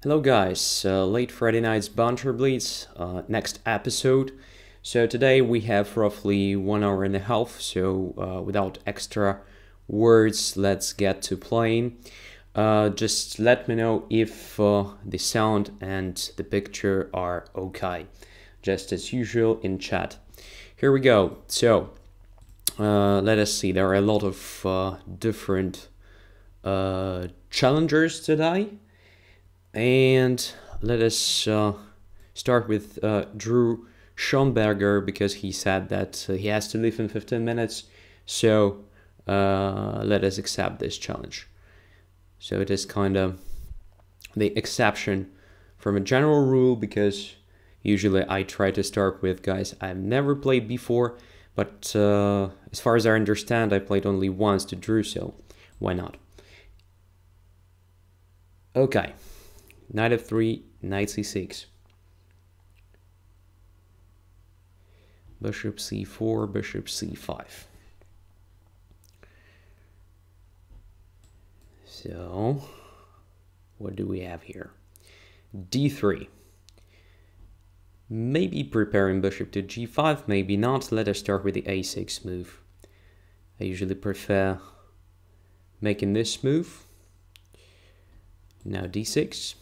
Hello guys, late Friday night's Banter Blitz, next episode. So today we have roughly 1 hour and a half, so without extra words, let's get to playing. Just let me know if the sound and the picture are okay, just as usual in chat. Here we go. So let us see, there are a lot of different challengers today. And let us start with Drew Schomberger, because he said that he has to leave in 15 minutes. So let us accept this challenge. So it is kind of the exception from a general rule, because usually I try to start with guys I've never played before. But as far as I understand, I played only once to Drew, so why not? Okay. Knight f3, knight c6. Bishop c4, bishop c5. So, what do we have here? d3. Maybe preparing bishop to g5, maybe not. Let us start with the a6 move. I usually prefer making this move. Now d6.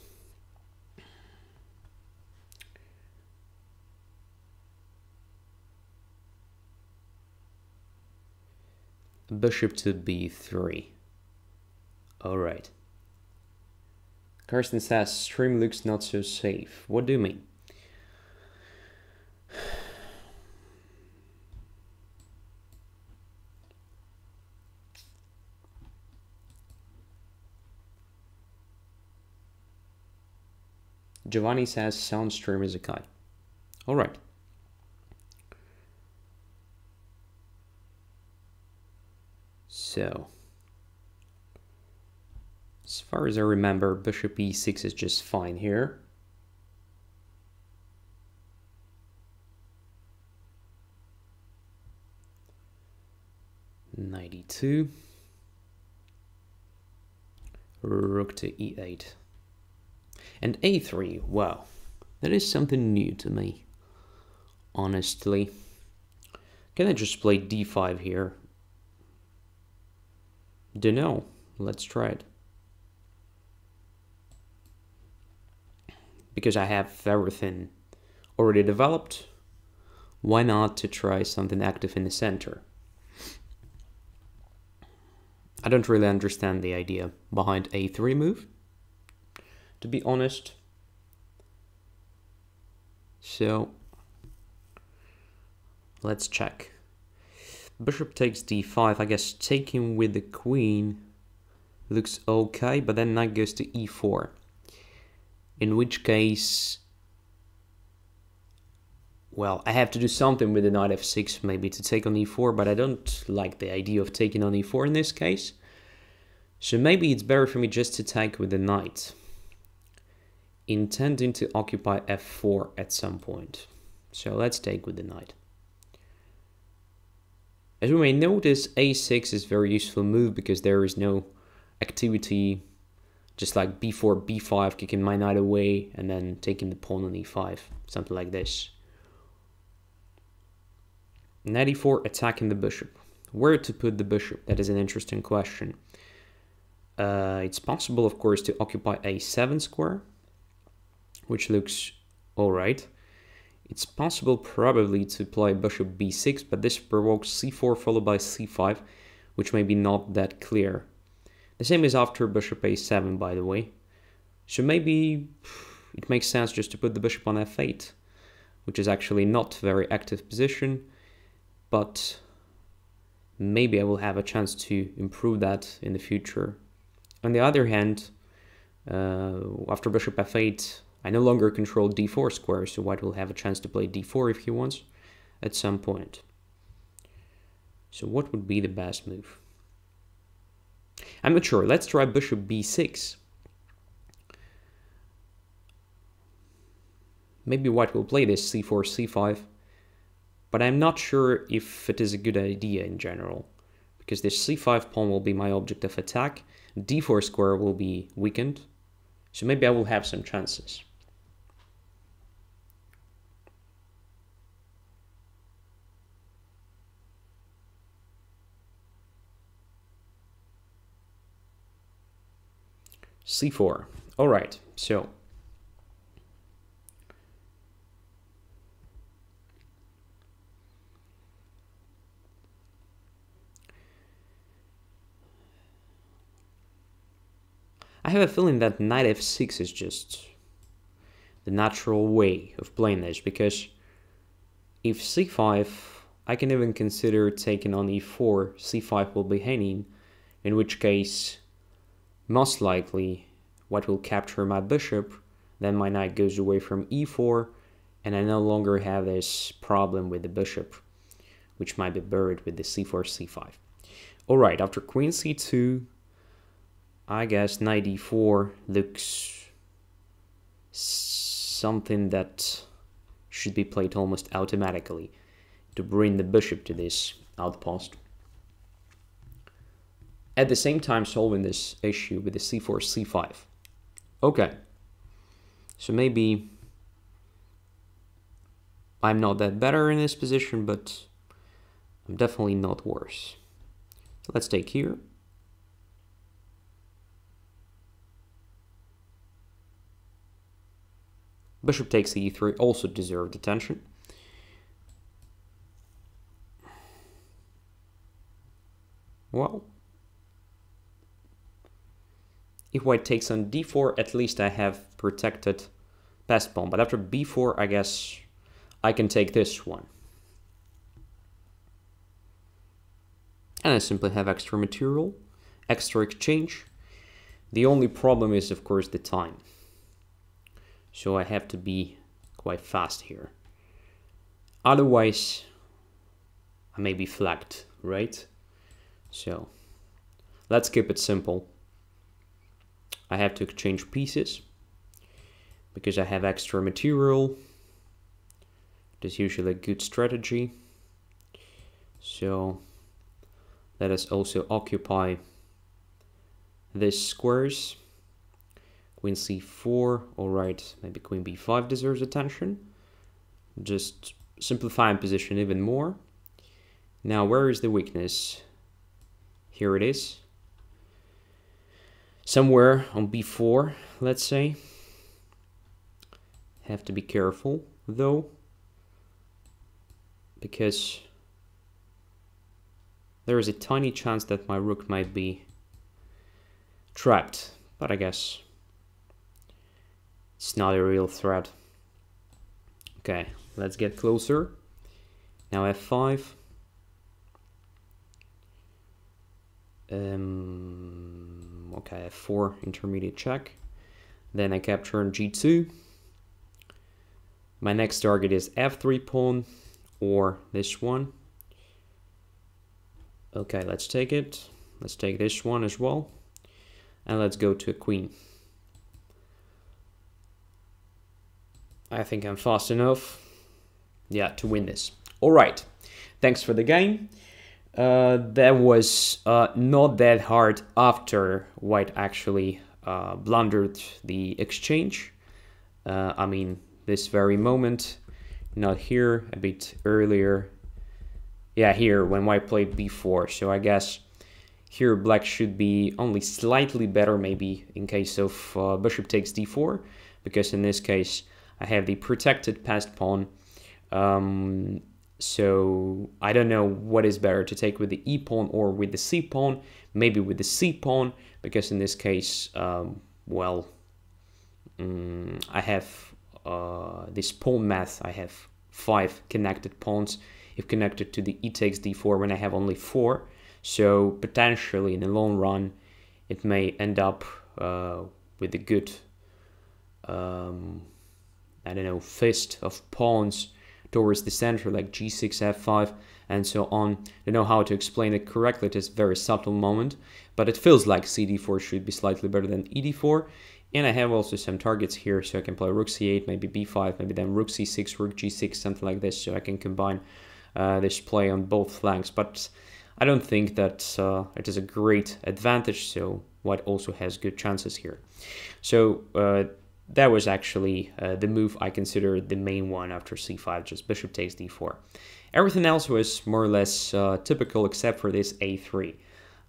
Bishop to b3. Alright. Carsten says stream looks not so safe. What do you mean? Giovanni says sound stream is okay. Alright. So, as far as I remember, bishop e6 is just fine here. Knight e2. Rook to e8. And a3, wow, that is something new to me, honestly. Can I just play d5 here? Dunno, let's try it. Because I have everything already developed, why not to try something active in the center? I don't really understand the idea behind a3 move, to be honest. So, let's check. Bishop takes d5, I guess taking with the queen looks okay, but then knight goes to e4. In which case, well, I have to do something with the knight f6 maybe to take on e4, but I don't like the idea of taking on e4 in this case. So maybe it's better for me just to take with the knight, intending to occupy f4 at some point. So let's take with the knight. As we may notice, a6 is a very useful move because there is no activity, just like b4, b5, kicking my knight away and then taking the pawn on e5, something like this. Knight e4, attacking the bishop. Where to put the bishop? That is an interesting question. It's possible, of course, to occupy a7 square, which looks alright. It's possible probably to play bishop b6, but this provokes c4 followed by c5, which may be not that clear. The same is after bishop a7, by the way. So maybe it makes sense just to put the bishop on f8, which is actually not a very active position, but maybe I will have a chance to improve that in the future. On the other hand, after bishop f8, I no longer control d4 square, so white will have a chance to play d4 if he wants at some point. So what would be the best move? I'm not sure. Let's try bishop b6. Maybe white will play this c4, c5, but I'm not sure if it is a good idea in general, because this c5 pawn will be my object of attack, d4 square will be weakened, So maybe I will have some chances. C4. All right, so I have a feeling that knight f6 is just the natural way of playing this, because if c5, I can even consider taking on e4, c5 will be hanging, in which case, most likely, white will capture my bishop, then my knight goes away from e4, and I no longer have this problem with the bishop, which might be buried with the c4, c5. Alright, after queen c2, I guess knight e4 looks something that should be played almost automatically to bring the bishop to this outpost. At the same time solving this issue with the c4, c5. Okay, so maybe I'm not that better in this position, but I'm definitely not worse. Let's take here. Bishop takes e3 also deserved attention. Well, if white takes on d4, at least I have protected passed pawn. But after b4, I guess I can take this one. And I simply have extra material, extra exchange. The only problem is, of course, the time. So I have to be quite fast here. Otherwise, I may be flagged, right? So let's keep it simple. I have to exchange pieces because I have extra material. That's usually a good strategy. So let us also occupy these squares. Queen c4, alright, maybe queen b5 deserves attention. Just simplifying position even more. Now, where is the weakness? Here it is. Somewhere on b4, let's say. Have to be careful, though, because there is a tiny chance that my rook might be trapped, but I guess it's not a real threat. Okay, let's get closer. Now f5. Okay, f4, intermediate check. Then I capture on g2. My next target is f3 pawn or this one. Okay, let's take it. Let's take this one as well. And let's go to a queen. I think I'm fast enough, yeah, to win this. All right, thanks for the game. That was not that hard after white actually blundered the exchange. I mean, this very moment, not here, a bit earlier. Yeah, here, when white played b4. So I guess here black should be only slightly better, maybe in case of bishop takes d4, because in this case, I have the protected passed pawn. So I don't know what is better, to take with the e pawn or with the c pawn. Maybe with the c pawn, because in this case, well, I have this pawn math. I have 5 connected pawns. If connected to the e takes d4 when I have only 4. So potentially in the long run, it may end up with a good, I don't know, fist of pawns towards the center, like g6, f5, and so on. I don't know how to explain it correctly. It is a very subtle moment, but it feels like cd4 should be slightly better than ed4. And I have also some targets here, so I can play rook c8, maybe b5, maybe then rook c6, rook g6, something like this, so I can combine this play on both flanks. But I don't think that it is a great advantage, so white also has good chances here. So that was actually the move I considered the main one after c5, just bishop takes d4. Everything else was more or less typical except for this a3.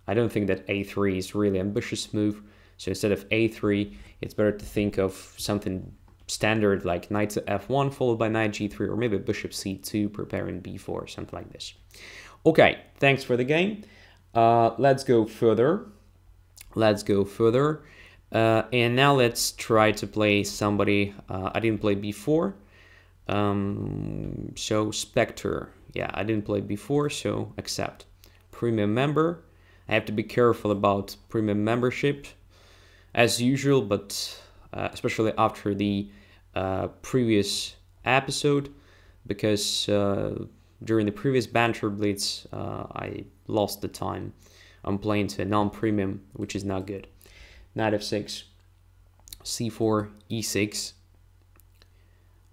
I don't think that a3 is really an ambitious move, so instead of a3, it's better to think of something standard like knight to f1 followed by knight g3, or maybe bishop c2 preparing b4, something like this. Okay, thanks for the game. Let's go further. And now let's try to play somebody I didn't play before. So Spectre, yeah, I didn't play before, so accept. Premium member. I have to be careful about premium membership as usual, but especially after the previous episode, because during the previous Banter Blitz I lost the time. I'm playing to a non-premium, which is not good. Knight f6, c4, e6.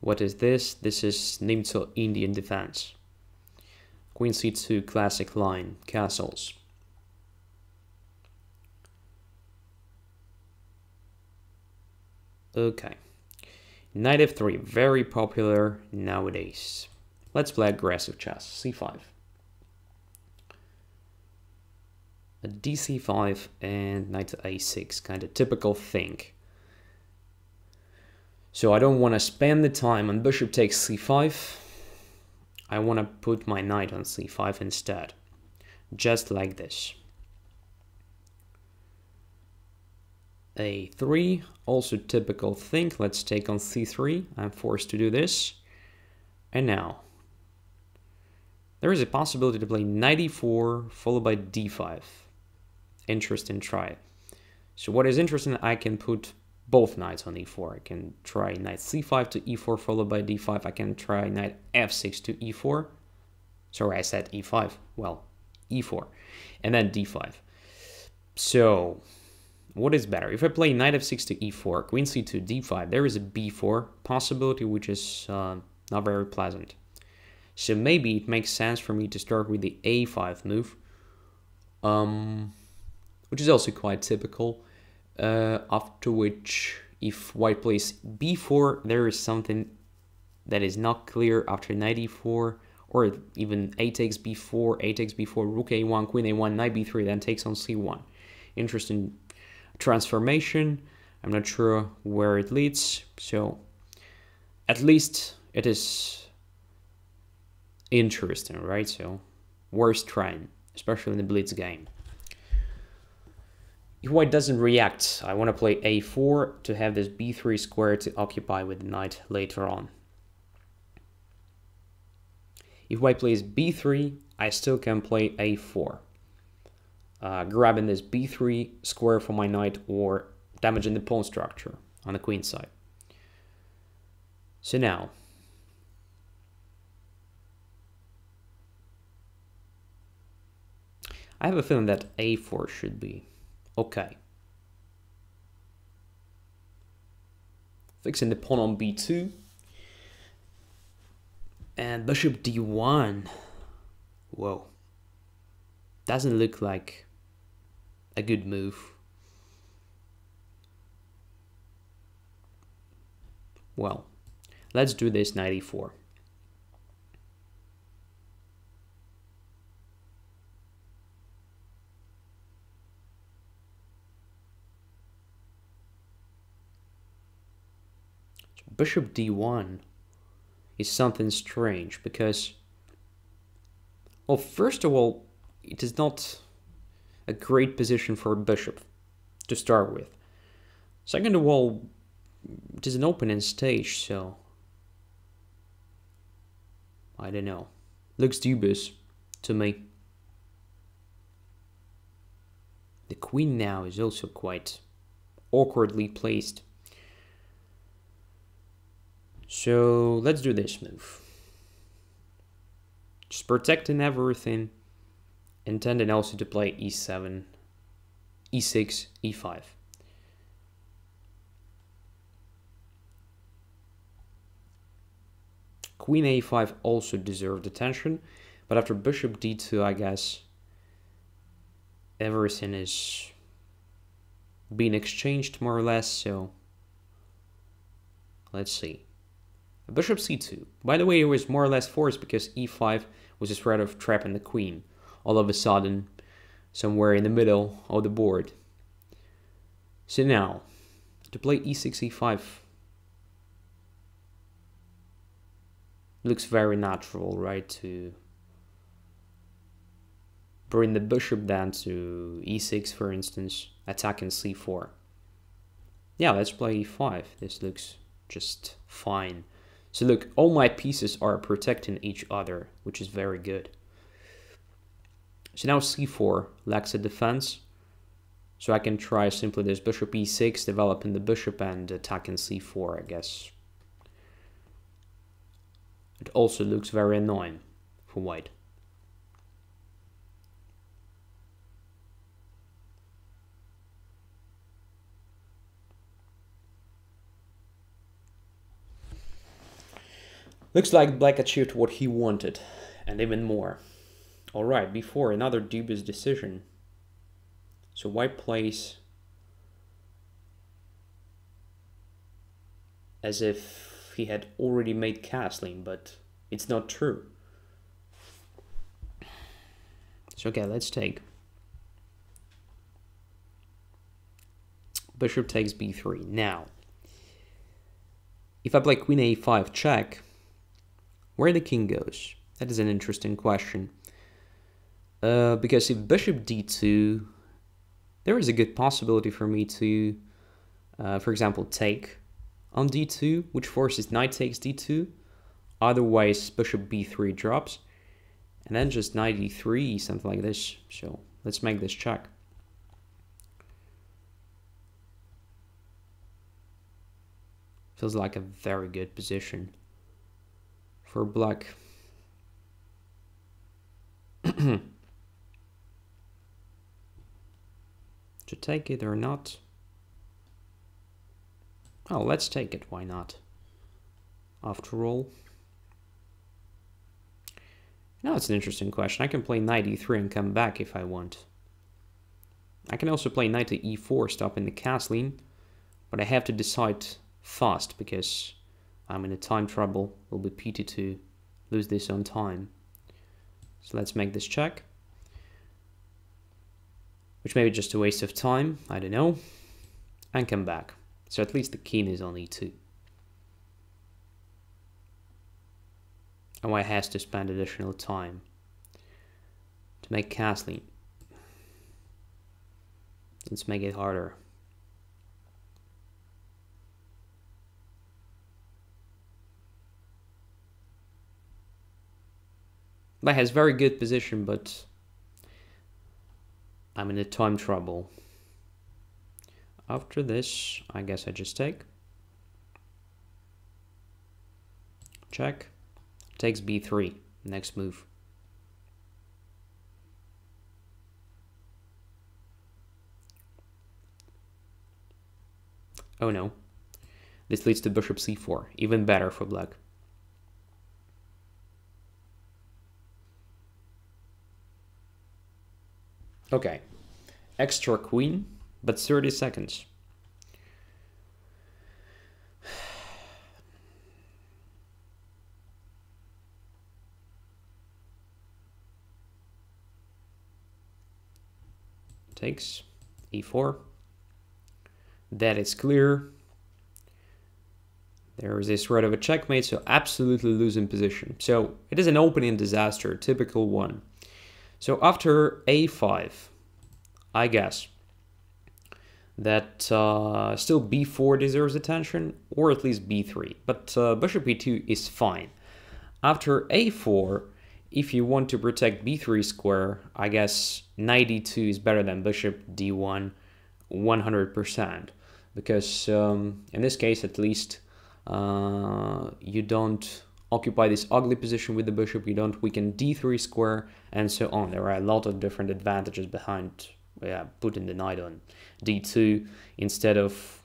What is this? This is Nimzo-Indian defense. Queen c2, classic line, castles. Okay. Knight f3, very popular nowadays. Let's play aggressive chess, c5. A dc5 and knight to a6, kind of typical thing. So I don't want to spend the time on bishop takes c5. I want to put my knight on c5 instead, just like this. a3, also typical thing. Let's take on c3. I'm forced to do this. And now there is a possibility to play knight e4 followed by d5. Interesting try. So what is interesting, I can put both knights on e4. I can try knight c5 to e4 followed by d5. I can try knight f6 to e4. Sorry, I said e5. Well, e4. And then d5. So what is better? If I play knight f6 to e4, queen c2, d5, there is a b4 possibility, which is not very pleasant. So maybe it makes sense for me to start with the a5 move, which is also quite typical. After which, if white plays b4, there is something that is not clear after knight e4, or even a takes b4, rook a1, queen a1, knight b3, then takes on c1. Interesting transformation. I'm not sure where it leads, so at least it is interesting, right? So worth trying, especially in the blitz game. If white doesn't react, I want to play a4 to have this b3 square to occupy with the knight later on. If white plays b3, I still can play a4, grabbing this b3 square for my knight or damaging the pawn structure on the queen side. So now, I have a feeling that a4 should be okay. Fixing the pawn on b2. And bishop d1. Whoa. Doesn't look like a good move. Well, let's do this knight e4. Bishop d1 is something strange because, well, first of all, it is not a great position for a bishop to start with. Second of all, it is an opening stage, so I don't know. Looks dubious to me. The queen now is also quite awkwardly placed. So let's do this move. Just protecting everything, intending also to play e7, e6, e5. Queen a5 also deserved attention, but after bishop d2, I guess everything is being exchanged more or less, so let's see. Bishop c2. By the way, it was more or less forced because e5 was a threat of trapping the queen. All of a sudden, somewhere in the middle of the board. So now, to play e6, e5 looks very natural, right? To bring the bishop down to e6, for instance, attacking c4. Yeah, let's play e5. This looks just fine. So look, all my pieces are protecting each other, which is very good. So now c4 lacks a defense. So I can try simply this bishop e6, developing the bishop and attacking c4, I guess. It also looks very annoying for white. Looks like black achieved what he wanted, and even more. Alright, before another dubious decision. So white plays as if he had already made castling, but it's not true. So okay, let's take. Bishop takes b3. Now, if I play queen a5 check, where the king goes? That is an interesting question. Because if bishop d2, there is a good possibility for me to, for example, take on d2, which forces knight takes d2. Otherwise, bishop b3 drops. And then just knight e3, something like this. So let's make this check. Feels like a very good position for black. To take it or not? Oh, let's take it, why not? After all. Now it's an interesting question. I can play knight e3 and come back if I want. I can also play knight to e4, stopping the castling, but I have to decide fast because I'm in a time trouble. Will be pity to lose this on time. So let's make this check. Which may be just a waste of time, I don't know. And come back. So at least the king is on e2. And white has to spend additional time to make castling. Let's make it harder. Black has very good position, but I'm in a time trouble. After this, I guess I just take. Check. Takes b3. Next move. Oh no. This leads to bishop c4. Even better for black. Okay. Extra queen, but 30 seconds. Takes e4. That is clear. There is this threat of a checkmate, so absolutely losing position. So it is an opening disaster, typical one. So after a5, I guess that still b4 deserves attention, or at least b3. But bishop e2 is fine. After a4, if you want to protect b3 square, I guess knight e2 is better than bishop d1 100%. Because in this case, at least, you don't occupy this ugly position with the bishop, you don't weaken d3 square, and so on. There are a lot of different advantages behind putting the knight on d2 instead of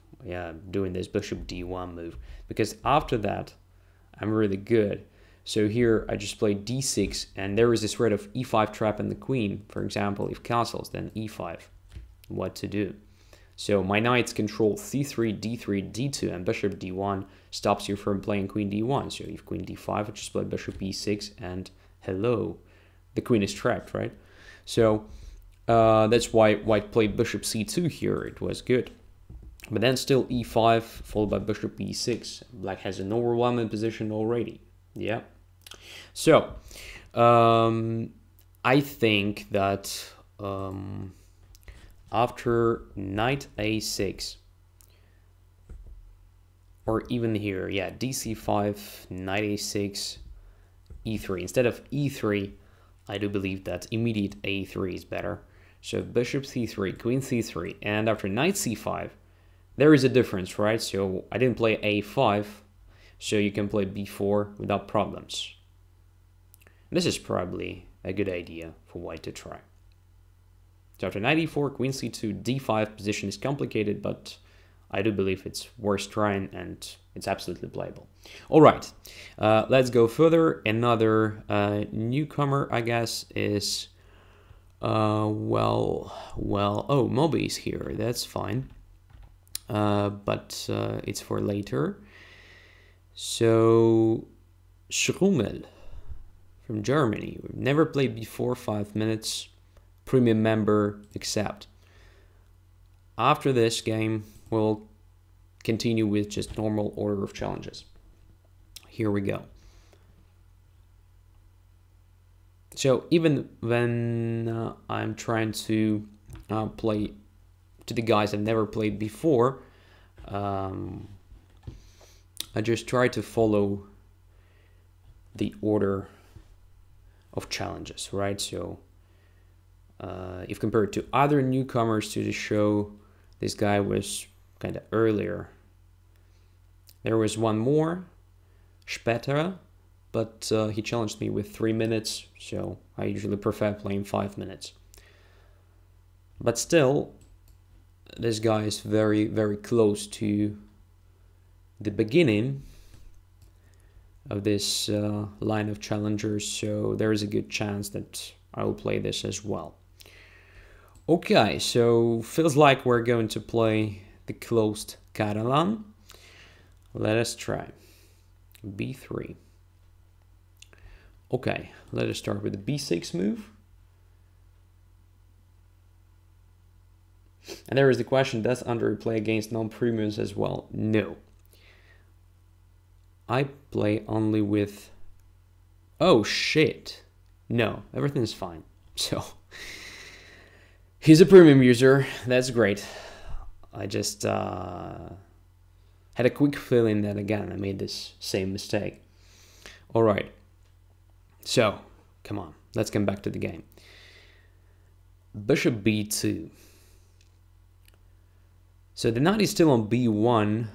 doing this bishop d1 move. Because after that, I'm really good. So here I just play d6, and there is this threat of e5 trapping the queen. For example, if castles, then e5. What to do? So my knights control c3, d3, d2, and bishop d1 stops you from playing queen d1. So you have queen d5, I just play bishop e6, and hello, the queen is trapped, right? So that's why white played bishop c2 here. It was good. But then still e5, followed by bishop e6. Black has an overwhelming position already. Yeah. So, I think that after knight a6, or even here, yeah, dc5, knight a6, e3. Instead of e3, I do believe that immediate a3 is better. So bishop c3, queen c3, and after knight c5, there is a difference, right? So I didn't play a5, so you can play b4 without problems. This is probably a good idea for white to try. So after knight e4, queen c2, d5 position is complicated, but I do believe it's worth trying and it's absolutely playable. All right, let's go further. Another newcomer, I guess, is, oh, Moby is here. That's fine. But it's for later. So, Schrummel from Germany. We've never played before, 5 minutes. Premium member, accept. After this game, we'll continue with just normal order of challenges. Here we go. So even when I'm trying to play to the guys I've never played before, I just try to follow the order of challenges, right? So if compared to other newcomers to the show, this guy was kind of earlier. There was one more, Spetter, but he challenged me with 3 minutes, so I usually prefer playing 5 minutes. But still, this guy is very, very close to the beginning of this line of challengers, so there is a good chance that I will play this as well. Okay, so feels like we're going to play the closed Catalan. Let us try. b3. Okay, let us start with the b6 move. And there is the question, does Andrey play against non-premiums as well? No. I play only with... Oh, shit. No, everything's fine. So, he's a premium user. That's great. I just had a quick feeling that, again, I made this same mistake. All right. So, come on. Let's come back to the game. Bishop b2. So the knight is still on b1,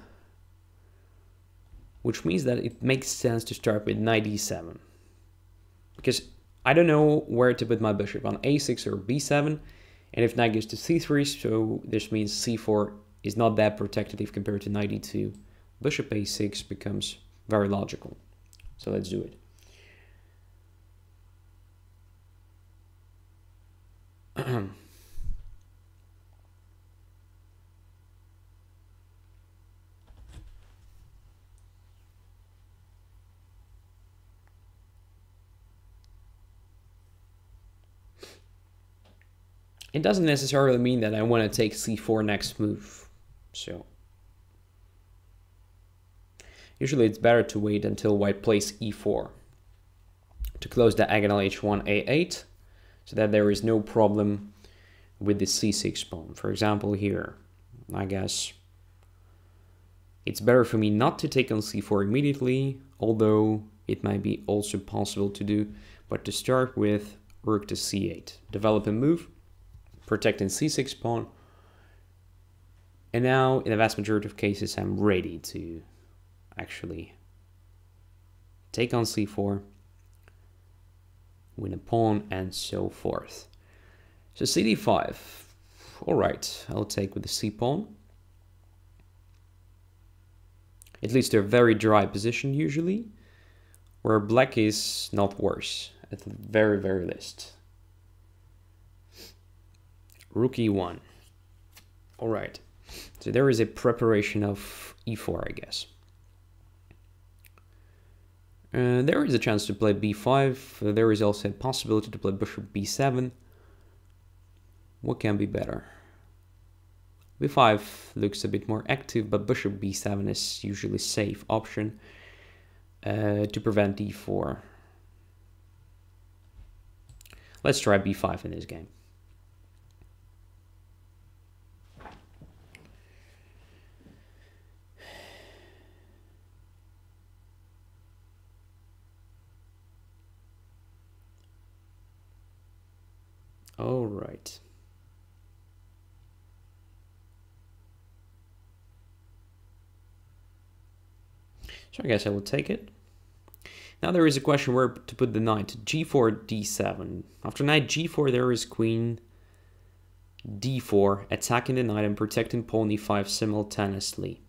which means that it makes sense to start with knight e7. Because I don't know where to put my bishop, on a6 or b7, and if knight goes to c3, so this means c4 is not that protected if compared to knight e2. Bishop a6 becomes very logical. So let's do it. It doesn't necessarily mean that I want to take c4 next move. So usually it's better to wait until white plays e4 to close diagonal h1 a8 so that there is no problem with the c6 pawn. For example, here, I guess it's better for me not to take on c4 immediately, although it might be also possible to do, but to start with rook to c8, develop a move, protecting c6 pawn, and now in the vast majority of cases I'm ready to actually take on c4, win a pawn, and so forth. So cd5, all right, I'll take with the c pawn. It leads to a very dry position usually, where black is not worse, at the very, very least. Rook e1. All right. So there is a preparation of e4, I guess. There is a chance to play b5. There is also a possibility to play bishop b7. What can be better? b5 looks a bit more active, but bishop b7 is usually a safe option to prevent d4. Let's try b5 in this game. All right. So I guess I will take it. Now there is a question where to put the knight. g4, d7. After knight g4, there is queen d4, attacking the knight and protecting pawn e5 simultaneously.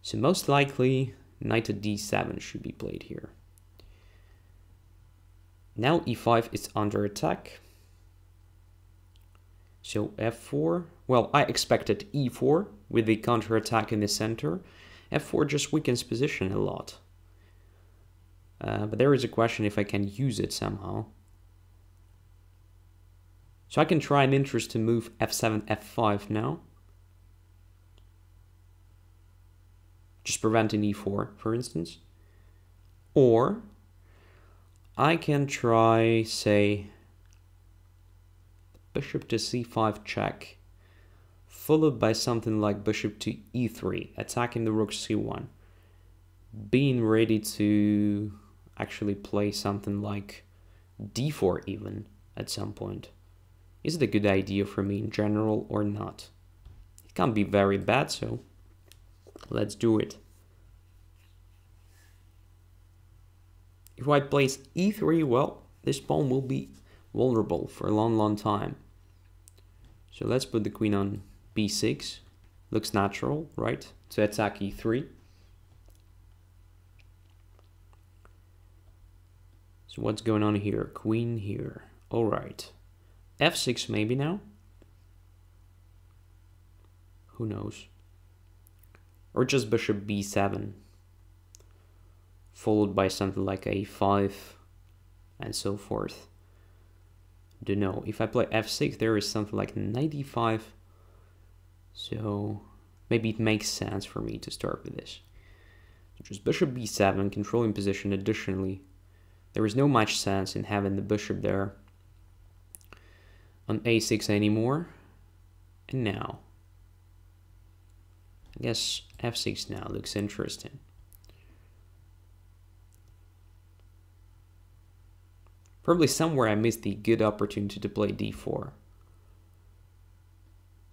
So most likely, knight to d7 should be played here. Now e5 is under attack. So f4. Well, I expected e4 with the counter-attack in the center. f4 just weakens position a lot. But there is a question if I can use it somehow. So I can try an interesting move f7, f5 now. Just preventing e4, for instance. Or I can try, say, bishop to c5 check, followed by something like bishop to e3, attacking the rook c1, being ready to actually play something like d4 even at some point. Is it a good idea for me in general or not? It can't be very bad, so let's do it. If white plays e3, well, this pawn will be vulnerable for a long time. So let's put the queen on b6. Looks natural, right? To attack e3. So what's going on here? Queen here. All right. f6 maybe now? Who knows? Or just bishop b7. Followed by something like a5 and so forth. Don't know. If I play f6, there is something like knight e5. So maybe it makes sense for me to start with this. Just bishop b7, controlling position. Additionally, there is no much sense in having the bishop there on a6 anymore. And now, I guess f6 now looks interesting. Probably somewhere I missed the good opportunity to play d4.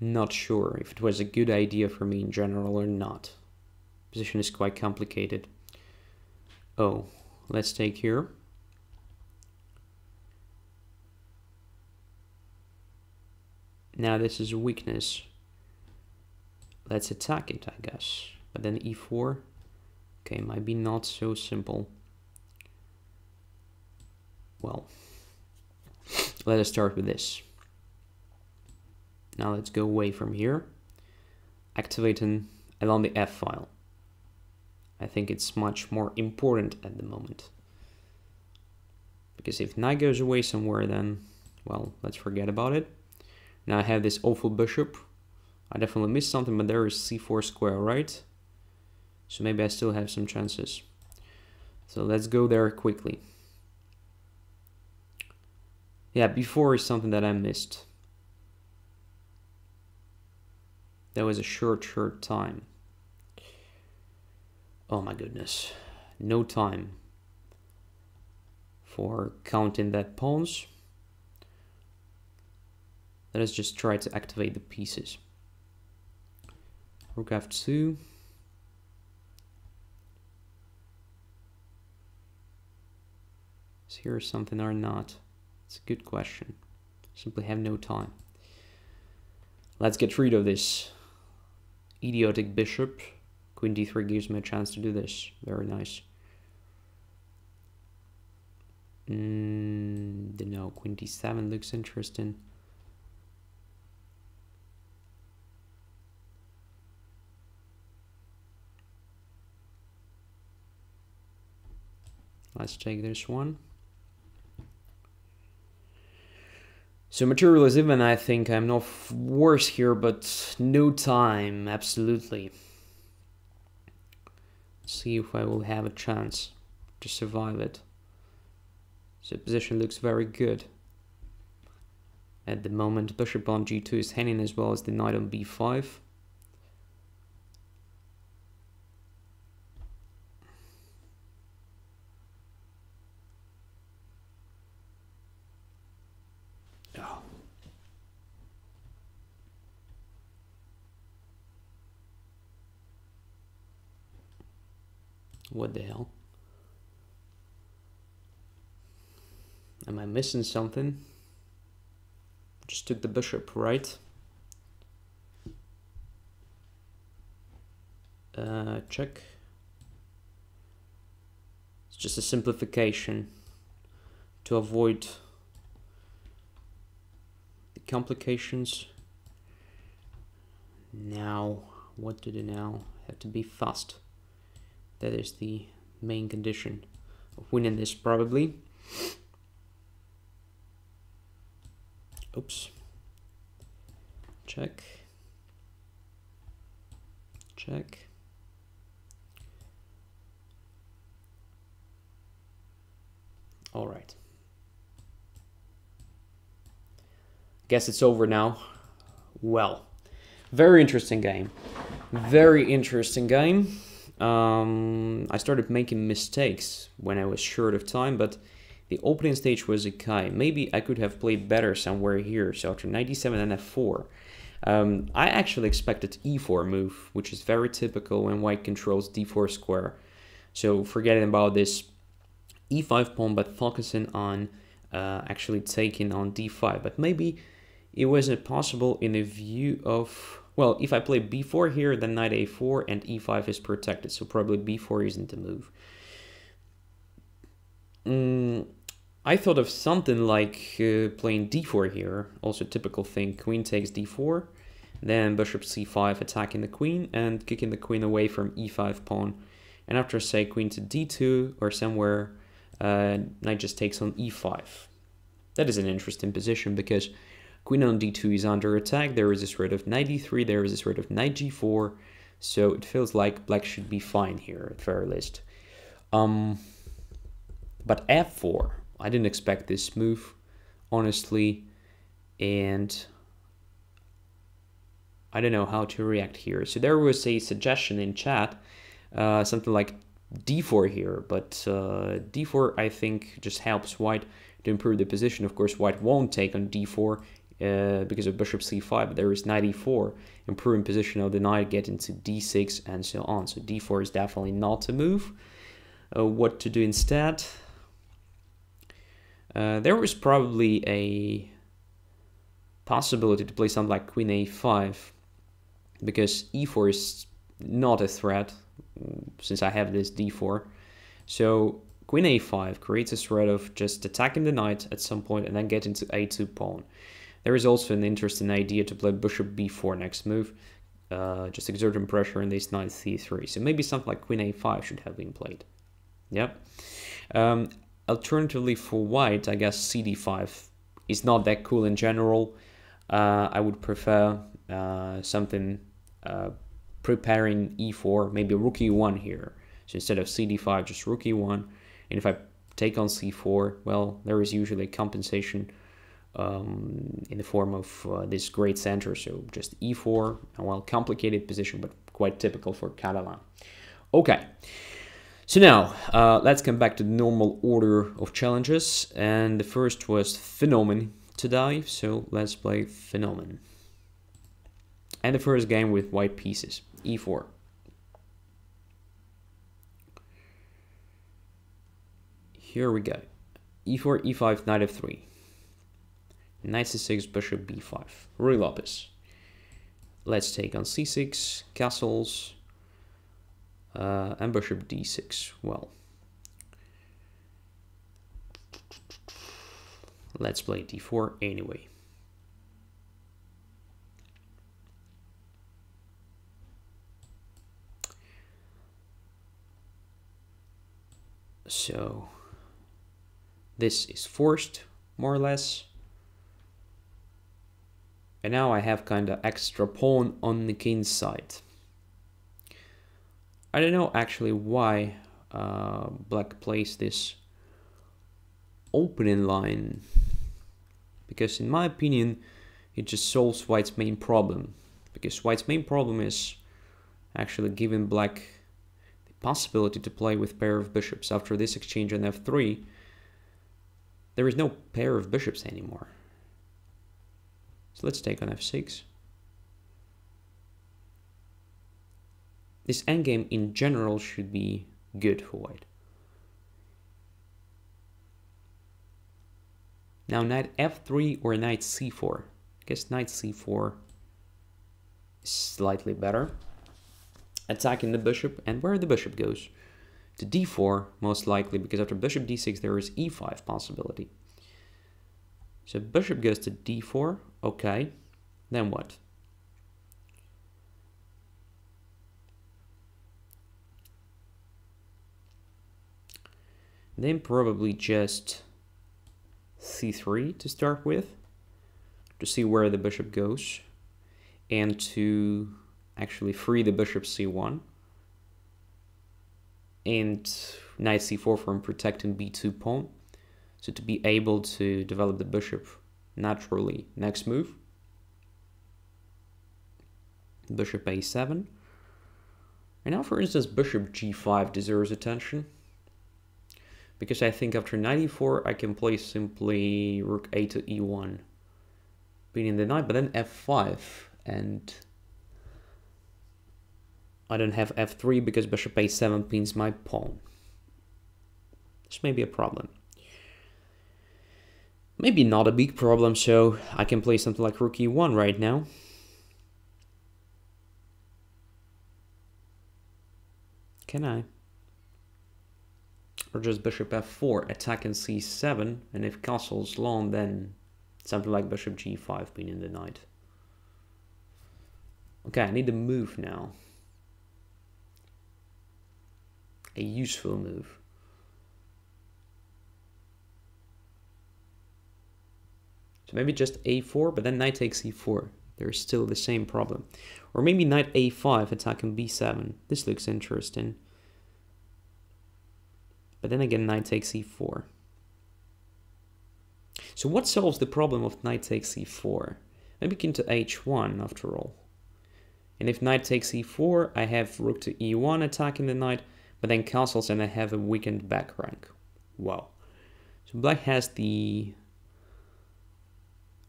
Not sure if it was a good idea for me in general or not. Position is quite complicated. Oh, let's take here. Now this is a weakness. Let's attack it, I guess. But then e4. Okay, might be not so simple. Well, let us start with this. Now let's go away from here. Activating along the F file. I think it's much more important at the moment. Because if knight goes away somewhere, then, well, let's forget about it. Now I have this awful bishop. I definitely missed something, but there is c4 square, right? So maybe I still have some chances. So let's go there quickly. Yeah, before is something that I missed. That was a short time. Oh my goodness. No time for counting that pawns. Let us just try to activate the pieces. Rook f2. Is here something or not? It's a good question. Simply have no time. Let's get rid of this idiotic bishop. Queen d3 gives me a chance to do this. Very nice. No, queen d7 looks interesting. Let's take this one. So material is even. I think I'm not worse here, but no time, absolutely. See if I will have a chance to survive it. So position looks very good. At the moment, bishop on g2 is hanging as well as the knight on b5. Oh. What the hell? Am I missing something? Just took the bishop, right? Check. It's just a simplification to avoid the complications. Now, what to do now? Have to be fast. That is the main condition of winning this, probably. Oops. Check. Check. All right. Guess it's over now. Well, very interesting game. Very interesting game. I started making mistakes when I was short of time, but the opening stage was a Kai. Maybe I could have played better somewhere here. So after knight d7 and f4, I actually expected e4 move, which is very typical when white controls d4 square. So forgetting about this e5 pawn, but focusing on actually taking on d5. But maybe it wasn't possible in the view of, well, if I play b4 here, then knight a4 and e5 is protected. So probably b4 isn't the move. I thought of something like playing d4 here, also typical thing, queen takes d4, then bishop c5 attacking the queen and kicking the queen away from e5 pawn. And after, say, queen to d2 or somewhere, knight just takes on e5. That is an interesting position because queen on d2 is under attack, there is a threat of knight d3, there is a threat of knight g4, so it feels like black should be fine here at very least. But f4, I didn't expect this move, honestly, and I don't know how to react here. So there was a suggestion in chat, something like d4 here, but d4 I think just helps white to improve the position. Of course, white won't take on d4 because of bishop c5, but there is knight e4, improving position of the knight, get into d6 and so on. So d4 is definitely not the move. What to do instead? There was probably a possibility to play something like queen a5 because e4 is not a threat since I have this d4. So queen a5 creates a threat of just attacking the knight at some point and then get into a2 pawn. There is also an interesting idea to play bishop b4 next move, just exerting pressure on this knight c3. So maybe something like queen a5 should have been played. Yep. Alternatively for white, I guess cd5 is not that cool in general. I would prefer something preparing e4, maybe rook e1 here. So instead of cd5, just rook e1. And if I take on c4, well, there is usually compensation in the form of this great center. So just e4, a well, complicated position, but quite typical for Catalan. Okay. So now, let's come back to the normal order of challenges, and the first was Phenomenon today, so let's play Phenomenon. And the first game with white pieces, e4. Here we go, e4, e5, knight f3, knight c6, bishop b5, Ruy Lopez. Let's take on c6, castles, and bishop d6. Well, let's play d4 anyway. So This is forced, more or less. And now I have kind of extra pawn on the Kingside. I don't know actually why black plays this opening line, because in my opinion it just solves white's main problem, because white's main problem is actually giving black the possibility to play with pair of bishops. After this exchange on f3, there is no pair of bishops anymore. So let's take on f6. This endgame in general should be good for white. Now knight f3 or knight c4. I guess knight c4 is slightly better. Attacking the bishop, and where the bishop goes? To d4, most likely, because after bishop d6 there is e5 possibility. So bishop goes to d4, okay. Then what? Then probably just c3 to start with, to see where the bishop goes, and to actually free the bishop c1, and knight c4 from protecting b2 pawn, so to be able to develop the bishop naturally. Next move, bishop a7, and now for instance bishop g5 deserves attention, because I think after knight e4 I can play simply rook a to e1, beating the knight, but then f5, and I don't have f3 because bishop a7 pins my pawn. This may be a problem. Maybe not a big problem, so I can play something like rook e1 right now. Can I? Or just bishop f4, attacking c7, and if castle's long, then something like bishop g5 pinning the knight. Okay, I need a move now. A useful move. So maybe just a4, but then knight takes e4. There's still the same problem. Or maybe knight a5, attacking b7. This looks interesting. But then again, knight takes e4. So what solves the problem of knight takes e4? Maybe king to h1 after all. And if knight takes e4, I have rook to e1 attacking the knight, but then castles and I have a weakened back rank. Wow. So black has the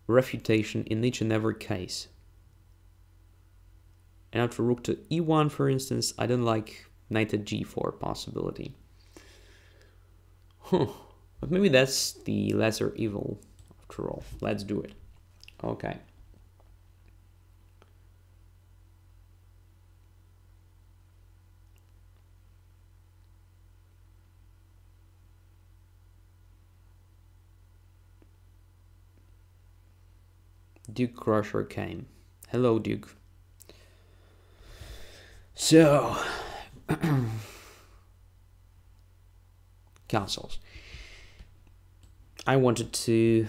refutation in each and every case. And after rook to e1, for instance, I don't like knight to g4 possibility. But maybe that's the lesser evil after all. Let's do it. Okay. Duke Crusher came. Hello, Duke. So, castles. I wanted to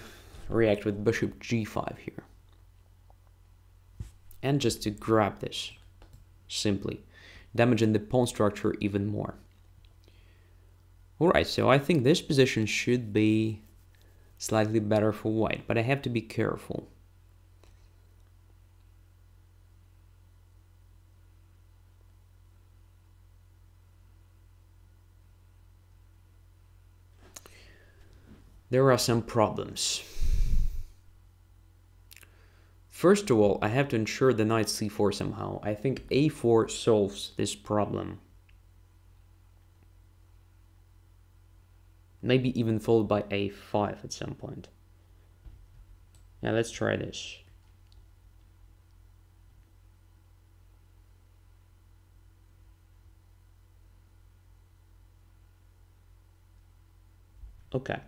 react with bishop g5 here. And just to grab this, simply, damaging the pawn structure even more. Alright, so I think this position should be slightly better for white, but I have to be careful. There are some problems. First of all, I have to ensure the knight c4 somehow. I think a4 solves this problem. Maybe even followed by a5 at some point. Yeah, let's try this. Okay.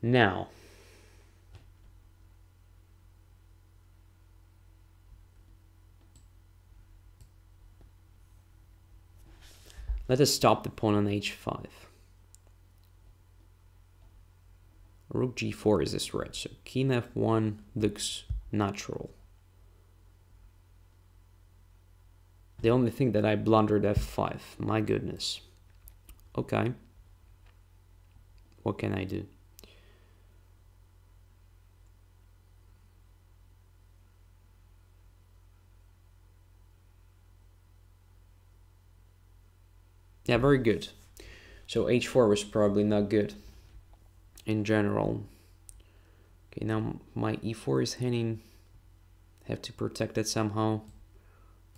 Now, let us stop the pawn on h5. Rook g4 is this threat, so king f1 looks natural. The only thing that I blundered f5, my goodness. Okay. What can I do? Yeah, very good. So h4 was probably not good in general. Okay, now my e4 is hitting. Have to protect it somehow.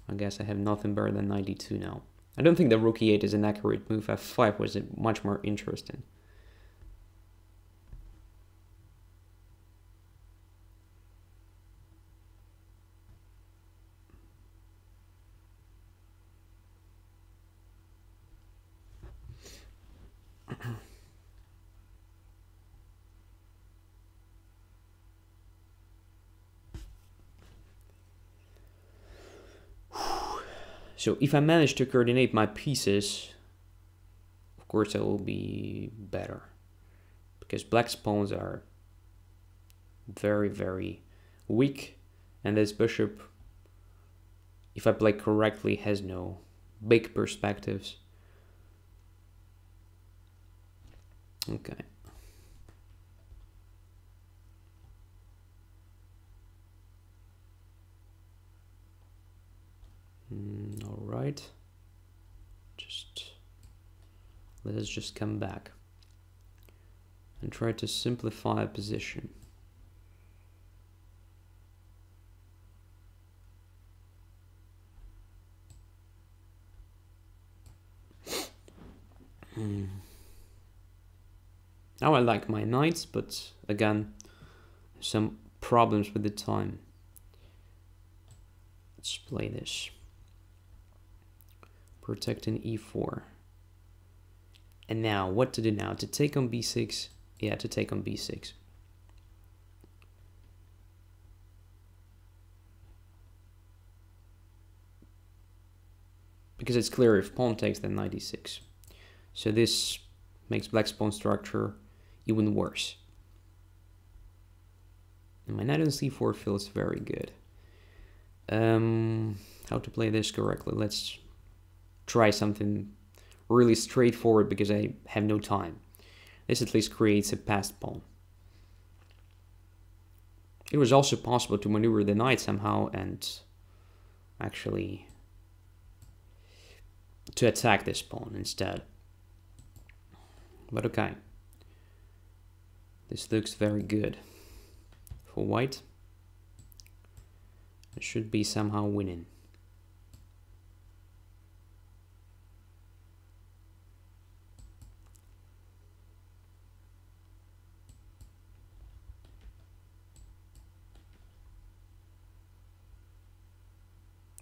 I guess I have nothing better than 92 now. I don't think the rook e8 is an accurate move. f5 was much more interesting. So if I manage to coordinate my pieces, of course that will be better. Because black's pawns are very, very weak. And this bishop, if I play correctly, has no big perspectives. Okay. All right. Let us just come back and try to simplify a position. Now I like my knights, but again, some problems with the time. Let's play this. Protecting e4. And now, what to do now? To take on b6? Yeah, to take on b6. Because it's clear if pawn takes, then knight e6. So this makes black's pawn structure even worse. And my knight on c4 feels very good. How to play this correctly? Let's try something really straightforward because I have no time. This at least creates a passed pawn. It was also possible to maneuver the knight somehow and actually to attack this pawn instead. But okay. This looks very good for white. It should be somehow winning.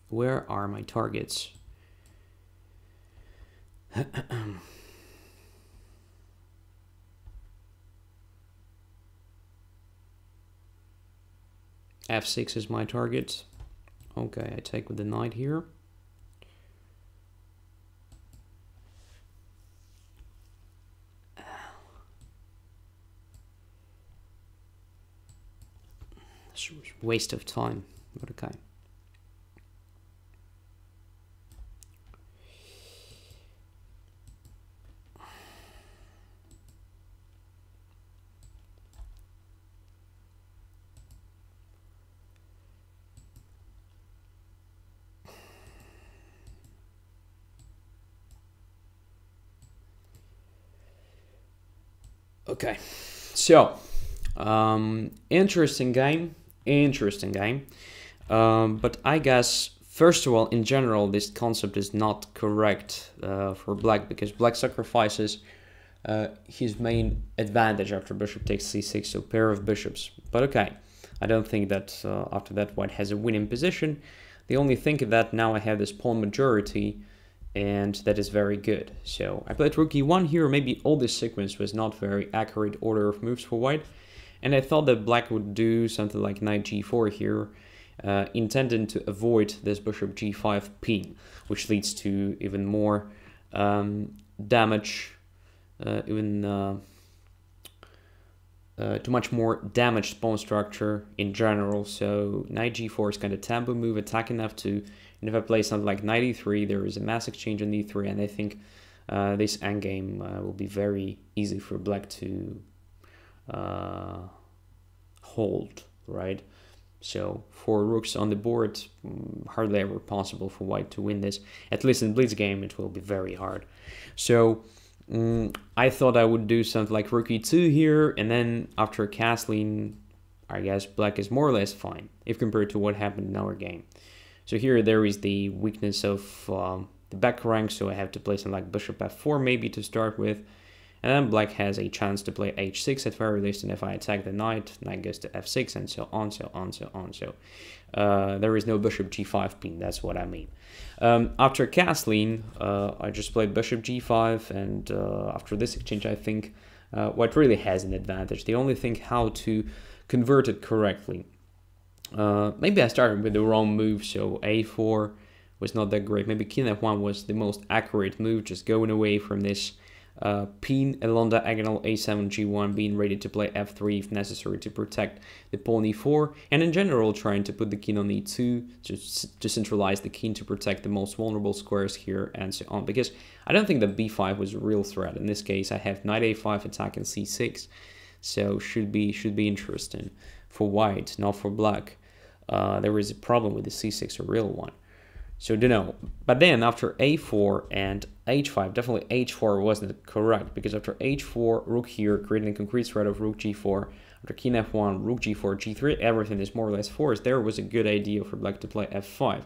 Where are my targets? f6 is my target. Okay, I take with the knight here. This was a waste of time, but okay. Okay, so interesting game, but I guess first of all, in general, this concept is not correct for black because black sacrifices his main advantage after bishop takes c6, so pair of bishops. But okay, I don't think that after that white has a winning position. The only thing is that now I have this pawn majority, and that is very good. So I played rook e1 here. Maybe all this sequence was not very accurate order of moves for white, and I thought that black would do something like knight g4 here, intending to avoid this bishop g5 pin, which leads to even more damage, even to much more damaged pawn structure in general. So knight g4 is kind of taboo move, attacking f2. And if I play something like knight e3, there is a mass exchange on e3, and I think this endgame will be very easy for black to hold, right? So for rooks on the board, hardly ever possible for white to win this. At least in blitz game, it will be very hard. So I thought I would do something like rook e2 here, and then after castling, I guess black is more or less fine if compared to what happened in our game. So here there is the weakness of the back rank, so I have to play something like bishop f4 maybe to start with. And then black has a chance to play h6 at very least, and if I attack the knight, knight goes to f6, and so on, so on, so on. So there is no bishop g5 pin, that's what I mean. After castling, I just played bishop g5, and after this exchange, I think white really has an advantage. The only thing how to convert it correctly. Maybe I started with the wrong move, so a4 was not that great. Maybe king f1 was the most accurate move, just going away from this pin along diagonal a7 g1, being ready to play f3 if necessary to protect the pawn e4, and in general trying to put the king on e2 to centralize the king to protect the most vulnerable squares here, and so on, because I don't think that b5 was a real threat. In this case I have knight a5 attacking c6, so should be interesting for white, not for black. There is a problem with the c6, a real one. So don't know. But then after a4 and h5, definitely h4 wasn't correct, because after h4, rook here, creating a concrete threat of rook g4. After king f1, rook g4, g3, everything is more or less forced. There was a good idea for black to play f5,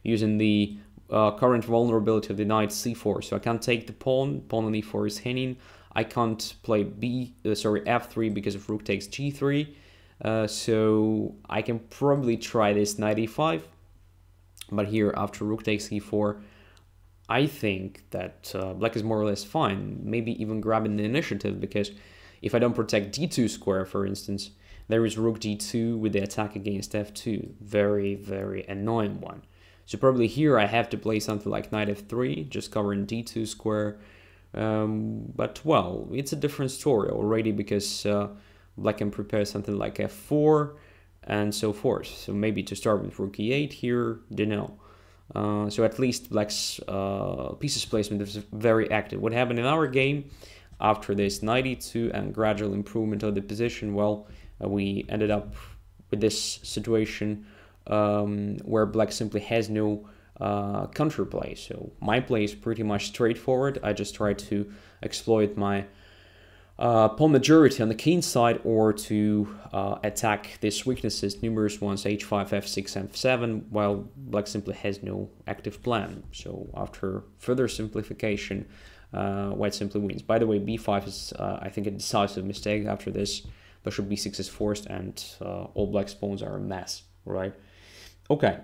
using the current vulnerability of the knight c4. So I can't take the pawn on e4 is hanging. I can't play f3 because if rook takes g3. So I can probably try this knight e5. But here, after rook takes e4, I think that black is more or less fine, maybe even grabbing the initiative, because if I don't protect d2 square, for instance, there is rook d2 with the attack against f2. Very, very annoying one. So probably here I have to play something like knight f3, just covering d2 square. But, well, it's a different story already, because black can prepare something like f4, and so forth. So maybe to start with rook e8 here, don't know. So at least black's pieces placement is very active. What happened in our game after this knight e2 and gradual improvement of the position? Well, we ended up with this situation where black simply has no counterplay. So my play is pretty much straightforward. I just try to exploit my pawn majority on the Kingside, or to attack these weaknesses, numerous ones, h5, f6, f7, while black simply has no active plan. So after further simplification, white simply wins. By the way, b5 is, I think, a decisive mistake. After this, bishop b6 is forced, and all black's pawns are a mess, right? Okay,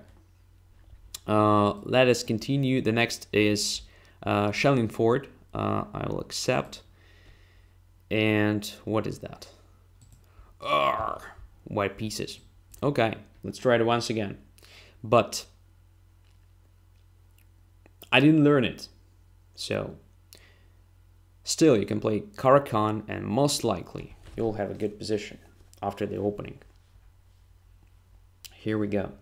let us continue. The next is shelling forward. I will accept. And what is that? White pieces. Okay, let's try it once again. But I didn't learn it. So still, you can play Caro-Kann, and most likely you'll have a good position after the opening. Here we go.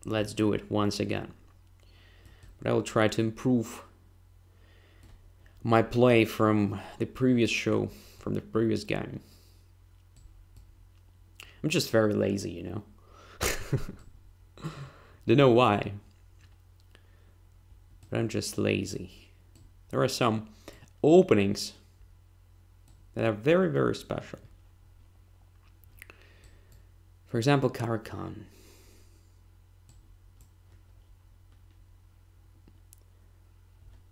Let's do it once again. But I will try to improve my play from the previous show, from the previous game. I'm just very lazy, you know. Don't know why, but I'm just lazy. There are some openings that are very, very special. For example, Caro-Kann.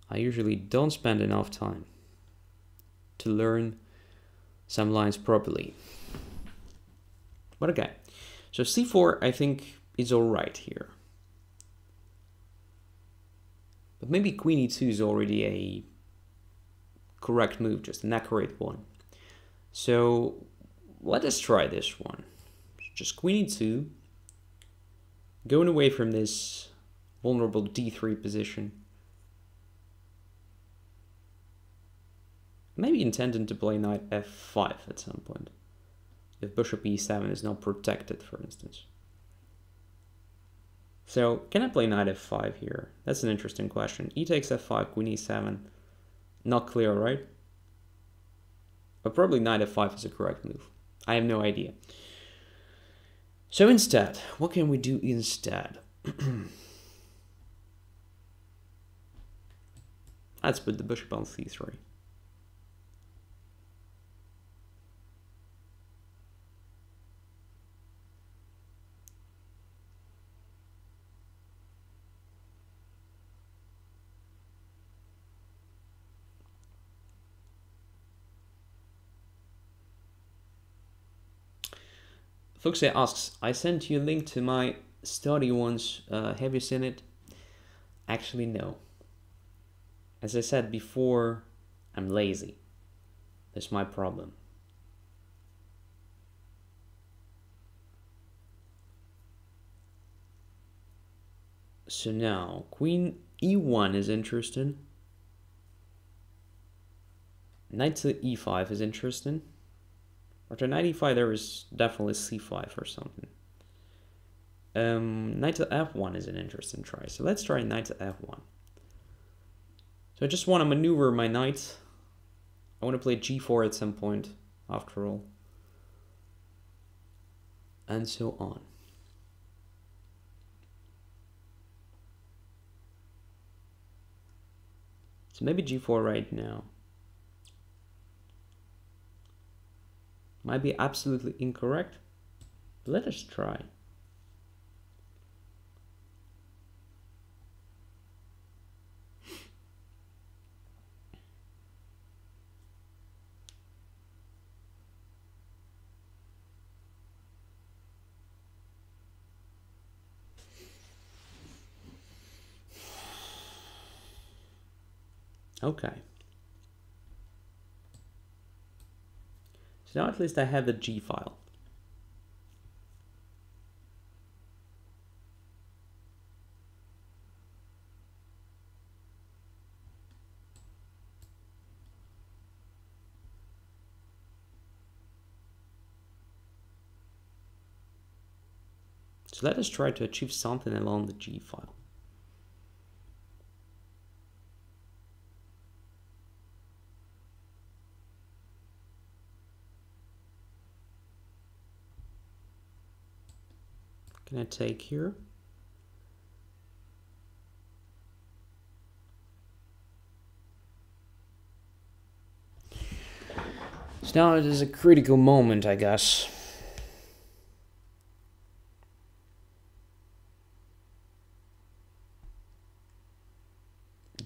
I usually don't spend enough time to learn some lines properly. But okay, so c4 I think is alright here. But maybe queen e2 is already a correct move, just an accurate one. So let us try this one. Just queen e2, going away from this vulnerable d3 position. maybe intending to play knight f5 at some point, if bishop e7 is not protected, for instance. So, can I play knight f5 here? That's an interesting question. E takes f5, queen e7. Not clear, right? But probably knight f5 is a correct move. I have no idea. So instead, what can we do instead? Let's put the bishop on c3. Fuxia asks, I sent you a link to my study once. Have you seen it? Actually, no. As I said before, I'm lazy. That's my problem. So now, queen e1 is interesting. Knight to e5 is interesting. After knight e5, there is definitely c5 or something. Knight to f1 is an interesting try. So let's try knight to f1. So I just want to maneuver my knight. I want to play g4 at some point, after all. And so on. So maybe g4 right now. Might be absolutely incorrect, but let us try. Okay. So now at least I have the G file. So let us try to achieve something along the G file. Can I take here? So now it is a critical moment, I guess.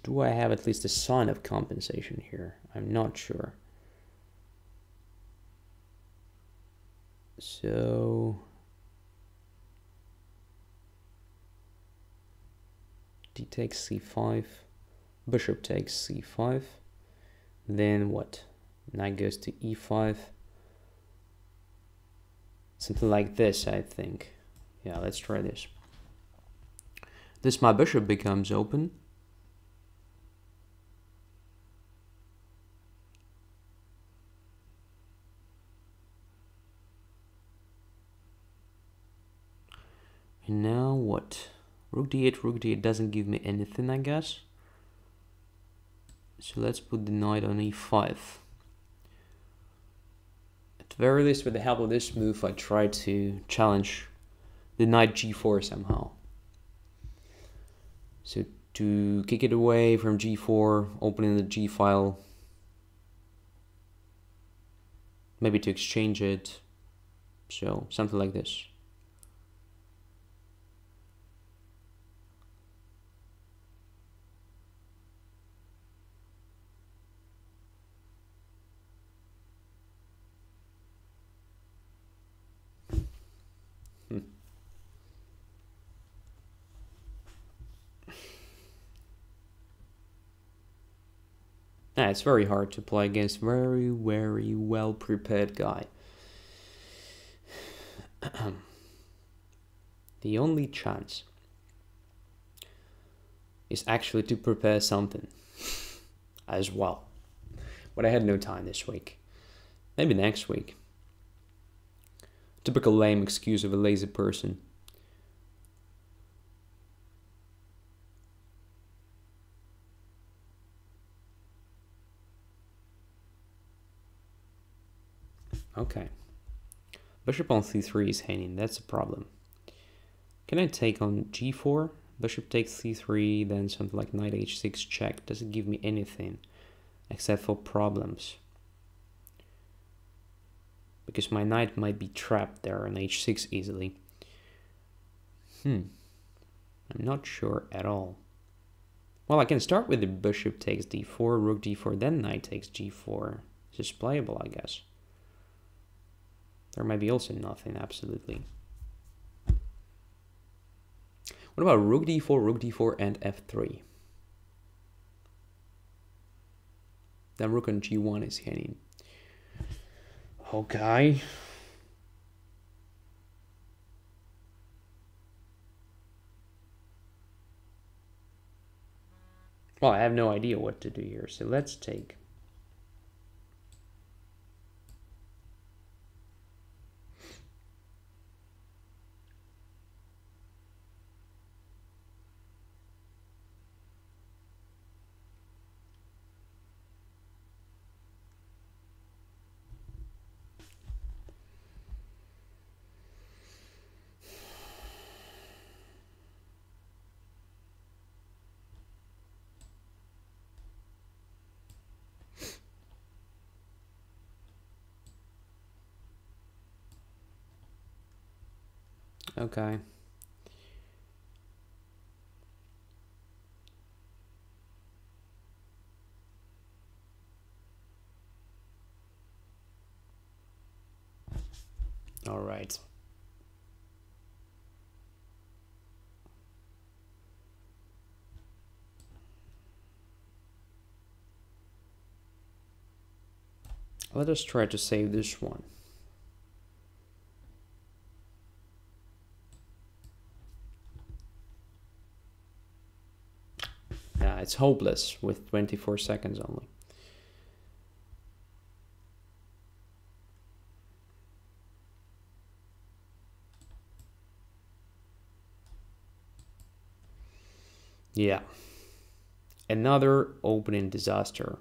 Do I have at least a sign of compensation here? I'm not sure. So d takes c5, bishop takes c5, then what? Knight goes to e5. Something like this, I think. Yeah, let's try this. This my bishop becomes open. And now what? Rook d8 doesn't give me anything, I guess. So let's put the knight on e5. At the very least, with the help of this move, I try to challenge the knight g4 somehow. So to kick it away from g4, opening the g file, maybe to exchange it. So something like this. Yeah, it's very hard to play against very well prepared guy. The only chance is actually to prepare something as well. But I had no time this week. Maybe next week. Typical lame excuse of a lazy person. Okay. Bishop on c3 is hanging. That's a problem. Can I take on g4? Bishop takes c3, then something like knight h6 check. Doesn't give me anything except for problems. Because my knight might be trapped there on h6 easily. I'm not sure at all. Well, I can start with the bishop takes d4, rook d4, then knight takes g4. This is playable, I guess. There might be also nothing, absolutely. What about rook d4, and f3? Then rook on g1 is hanging. Okay. Well, I have no idea what to do here, so let's take. Okay. All right. Let us try to save this one. Yeah, it's hopeless with 24 seconds only. Yeah. Another opening disaster.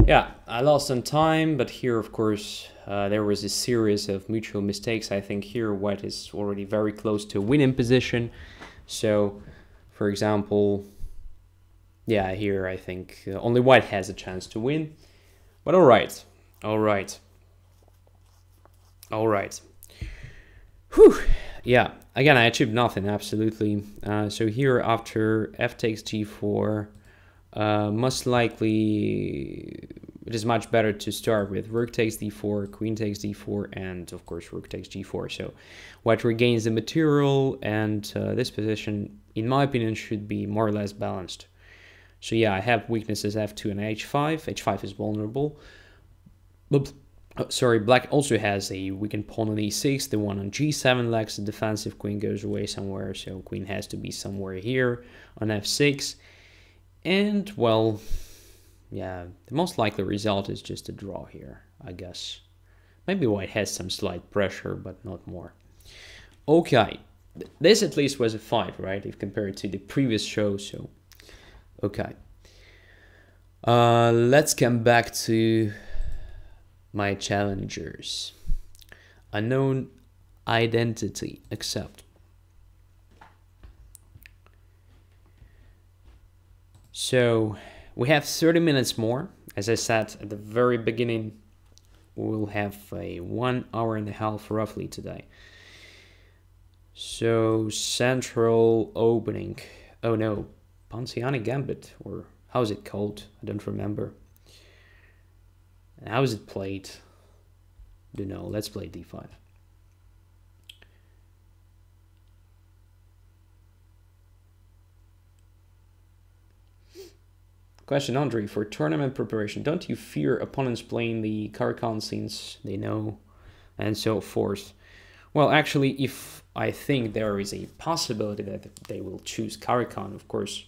Yeah, I lost some time, but here, of course, there was a series of mutual mistakes. I think here white is already very close to a winning position. So, for example, yeah, here I think only white has a chance to win. But all right. Whew. Yeah, again, I achieved nothing, absolutely. So here after f takes g4, most likely it is much better to start with rook takes d4, queen takes d4, and of course rook takes g4. So white regains the material, and this position, in my opinion, should be more or less balanced. So yeah, I have weaknesses f2 and h5. h5 is vulnerable. But, sorry, black also has a weakened pawn on e6. The one on g7 lacks a defensive. Queen goes away somewhere, so queen has to be somewhere here on f6. And, well, yeah, the most likely result is just a draw here, I guess. Maybe white has some slight pressure, but not more. Okay, this at least was a fight, right, if compared to the previous show, so... Okay. Let's come back to My challengers. Unknown identity. Accept. So we have 30 minutes more. As I said at the very beginning, we'll have a 1 hour and a half roughly today. So central opening. Oh no, Ponciani Gambit, or how's it called? I don't remember. How is it played? Don't know. Let's play d5. Question, Andrey, for tournament preparation, don't you fear opponents playing the Caro-Kann since they know and so forth? Well, actually, if I think there is a possibility that they will choose Caro-Kann, of course,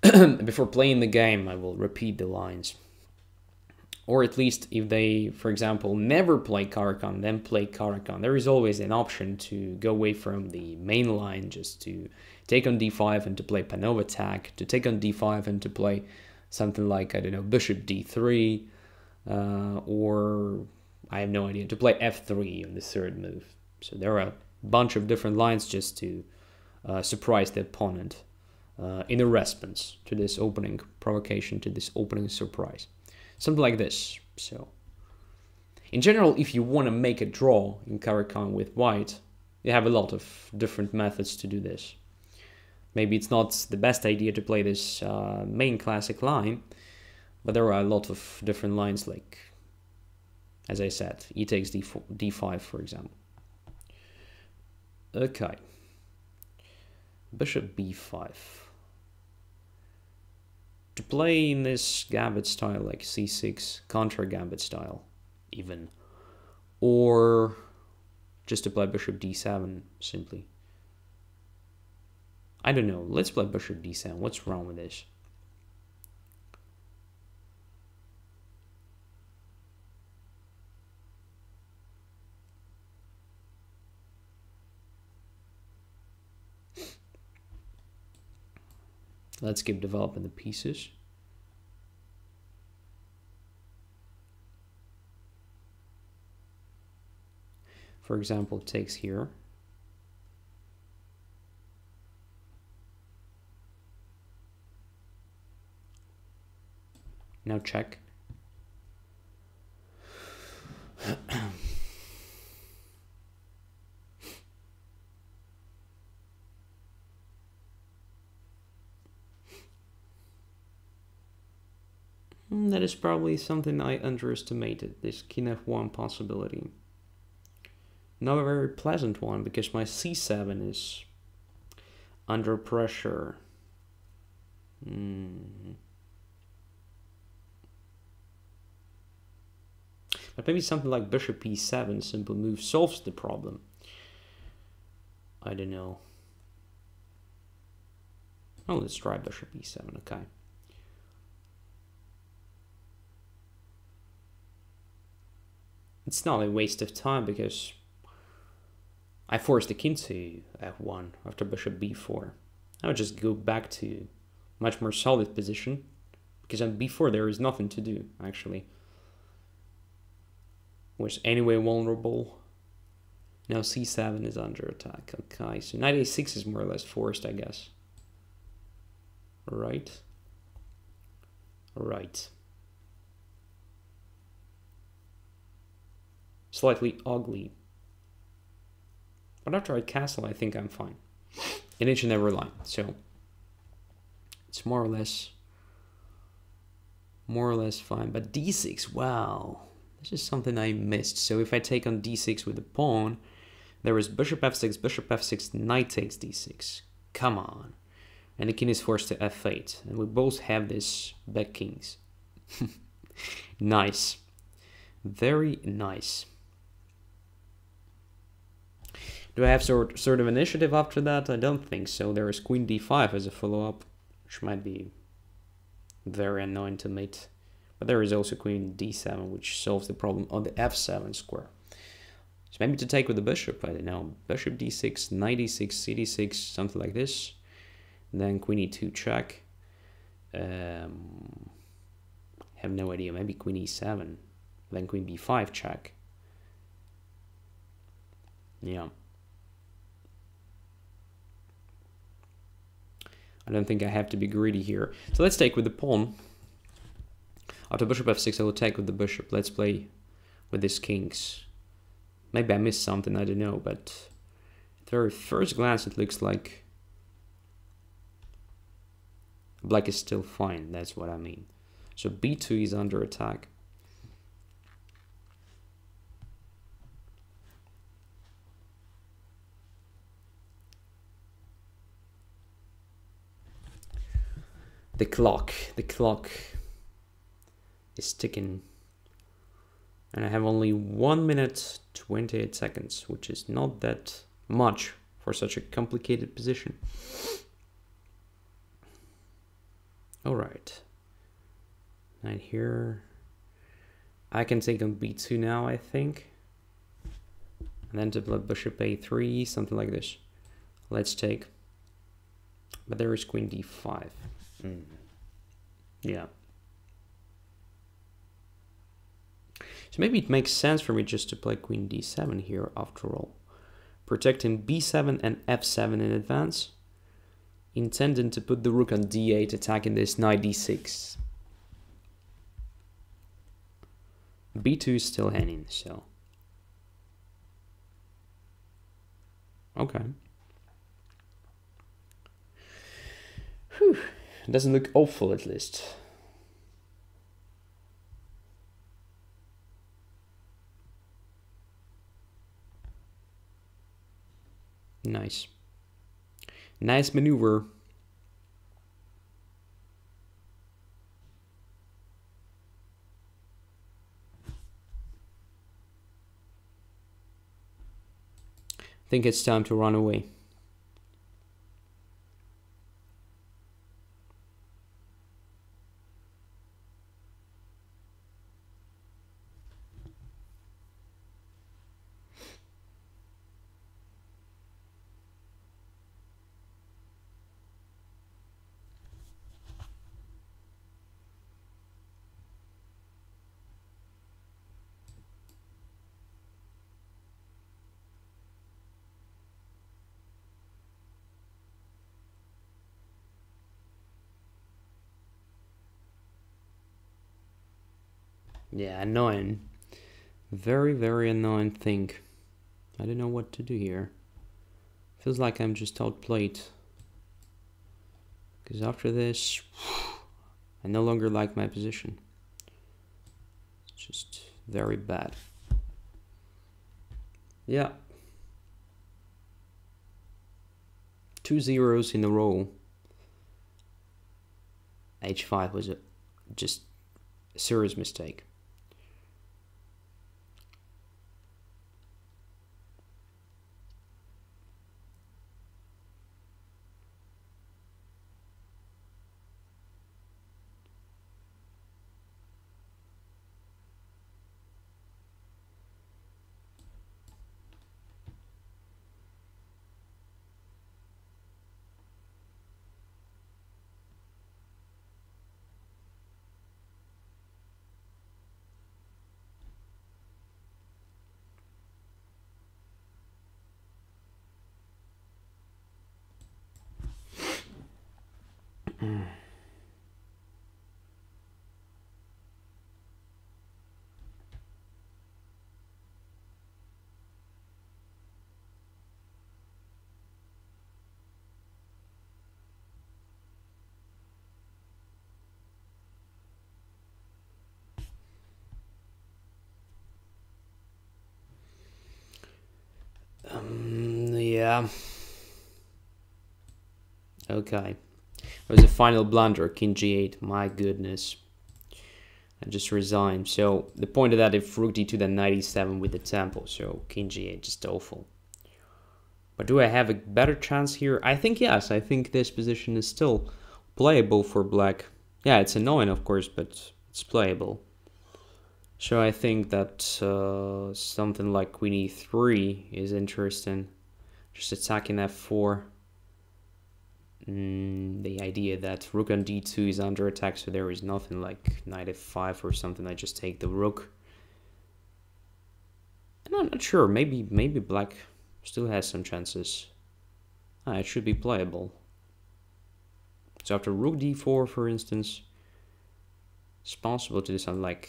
before playing the game, I will repeat the lines. Or at least if they, for example, never play Caro-Kann, then play Caro-Kann. There is always an option to go away from the main line, just to take on d5 and to play Panova attack, to take on d5 and to play something like, I don't know, bishop d3, or I have no idea, to play f3 on the third move. So there are a bunch of different lines just to surprise the opponent in a response to this opening provocation, to this opening surprise. Something like this. So in general, if you want to make a draw in Caro-Kann with white, you have a lot of different methods to do this. Maybe it's not the best idea to play this main classic line, but there are a lot of different lines, like, as I said, e takes d4, d5, for example. Okay. Bishop b5. To play in this gambit style, like c6, contra gambit style, even, or just to play bishop d7 simply. I don't know. Let's play bishop d7. What's wrong with this? Let's keep developing the pieces. For example, it takes here. Now check. That is probably something I underestimated, this king f1 possibility. Not a very pleasant one, because my c7 is under pressure. But maybe something like bishop e7, simple move, solves the problem. I don't know. Oh, let's try bishop e7, okay. It's not a waste of time, because I forced the king to f1 after bishop b4. I would just go back to much more solid position, because on b4 there is nothing to do, actually. Was anyway vulnerable. Now c7 is under attack. Okay, so knight a6 is more or less forced, I guess. Right. Right. Slightly ugly. But after I castle, I think I'm fine. In each and every line. So it's more or less fine. But d6, wow. This is something I missed. So if I take on d6 with the pawn, there is bishop f6, knight takes d6. Come on. And the king is forced to f8. And we both have this back kings. Nice. Very nice. Do I have sort of initiative after that? I don't think so. There is queen d5 as a follow-up, which might be very annoying to mate. But there is also queen d7, which solves the problem on the f7 square. So maybe to take with the bishop, I don't know. Bishop d6, knight d6, c d6, something like this. And then queen e2 check. Have no idea. Maybe queen e7. Then queen b5 check. Yeah. I don't think I have to be greedy here. So let's take with the pawn. After bishop f6, I will take with the bishop. Let's play with these kings. Maybe I missed something, I don't know, but at very first glance it looks like black is still fine, that's what I mean. So b2 is under attack. The clock is ticking. And I have only 1 minute 28 seconds, which is not that much for such a complicated position. All right. Knight here. I can take on b2 now, I think. And then to play bishop a3, something like this. Let's take. But there is queen d5. Yeah. So maybe it makes sense for me just to play queen d7 here after all. Protecting b7 and f7 in advance. Intending to put the rook on d8, attacking this knight d6. b2 is still hanging, so. Okay. Whew. It doesn't look awful at least. Nice. Nice maneuver. I think it's time to run away. Yeah, annoying. Very, very annoying thing. I don't know what to do here. Feels like I'm just outplayed. Because after this, I no longer like my position. It's just very bad. Yeah. 2 zeros in a row. H5 was just a serious mistake. Yeah. Okay. It was a final blunder, king g8. My goodness. I just resigned. So the point of that, if rook d2, then knight e7 with the tempo. So king g8, just awful. But do I have a better chance here? I think yes. I think this position is still playable for black. Yeah, it's annoying, of course, but it's playable. So I think that something like queen e3 is interesting. Just attacking f4. The idea that rook on d2 is under attack, so there is nothing like knight f5 or something. I just take the rook. I'm not sure. Maybe black still has some chances. It should be playable. So after rook d4, for instance, it's possible to do something like,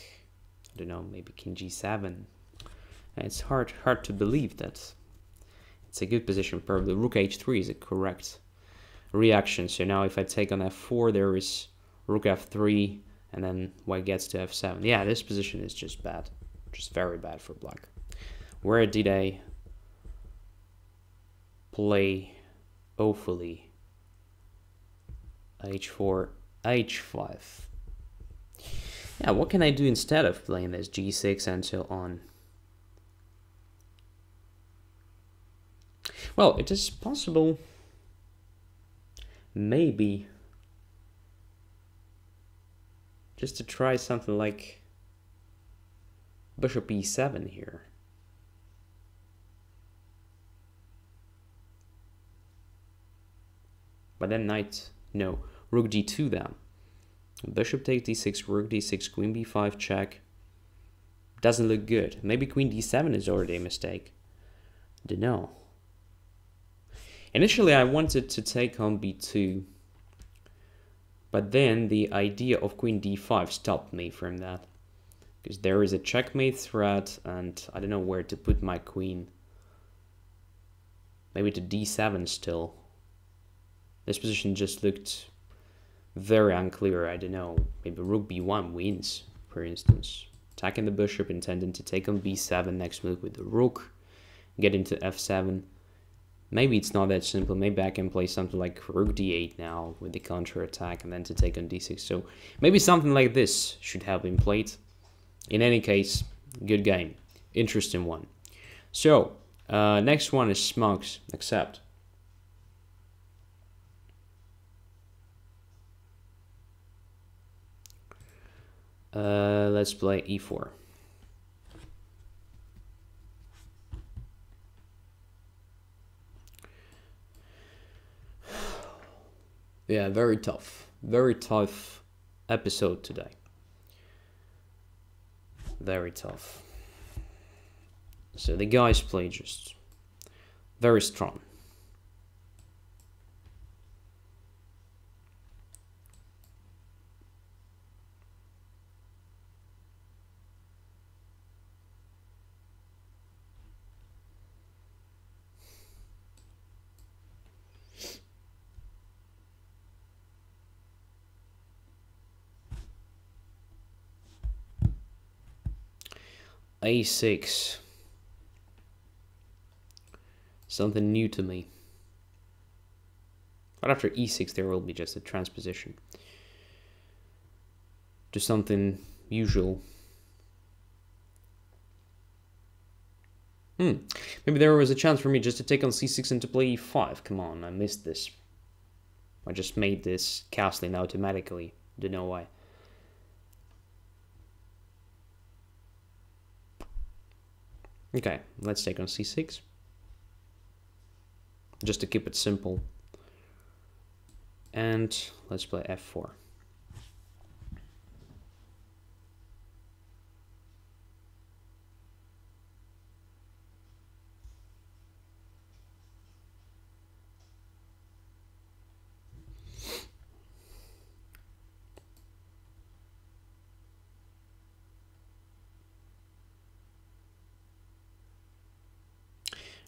I don't know, maybe king g7. And it's hard to believe that it's a good position. Probably rook h3 is a correct reaction. So now if I take on f4, there is rook f3, and then white gets to f7. Yeah, this position is just bad. Just very bad for black. Where did I play awfully? h4, h5. Yeah, what can I do instead of playing this g6 and so on? Well, it is possible, maybe, just to try something like bishop e7 here. But then knight, no, rook d2 then. Bishop takes d6, rook d6, queen b5 check. Doesn't look good. Maybe queen d7 is already a mistake. Don't know. Initially I wanted to take on b2, but then the idea of queen d5 stopped me from that. Because there is a checkmate threat and I don't know where to put my queen. Maybe to d7 still. This position just looked very unclear. I don't know. Maybe rook b1 wins, for instance. Attacking the bishop, intending to take on b7, next move with the rook, get into f7. Maybe it's not that simple. Maybe I can play something like rook d8 now with the counter attack and then to take on d6. So maybe something like this should have been played. In any case, good game. Interesting one. So, next one is Smugs, accept. Let's play e4. Yeah, very tough episode today. Very tough. So the guys play just very strong. a6. Something new to me. But after e6 there will be just a transposition to something usual. Maybe there was a chance for me just to take on c6 and to play e5. Come on, I missed this. I just made this castling automatically. Don't know why. Okay, let's take on c6. Just to keep it simple. And let's play f4.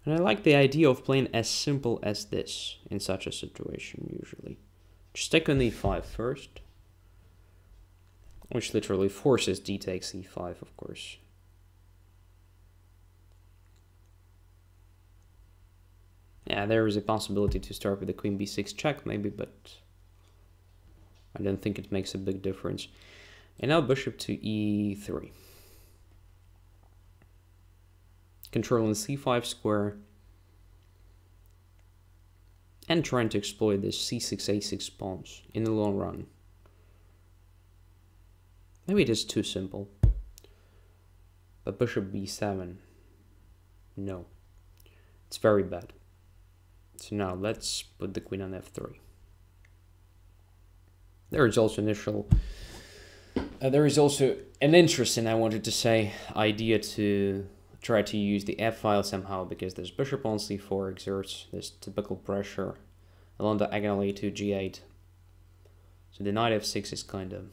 And I like the idea of playing as simple as this in such a situation, usually. Just take on e5 first. Which literally forces d takes e5, of course. Yeah, there is a possibility to start with the queen b6 check, maybe, but I don't think it makes a big difference. And now bishop to e3. Controlling c5 square and trying to exploit this c6 a6 pawns in the long run. Maybe it is too simple. But bishop b7, no, it's very bad. So now let's put the queen on f3. There is also an interesting, I wanted to say, idea to try to use the f file somehow, because this bishop on c4 exerts this typical pressure along diagonally to g8. So the knight f6 is kind of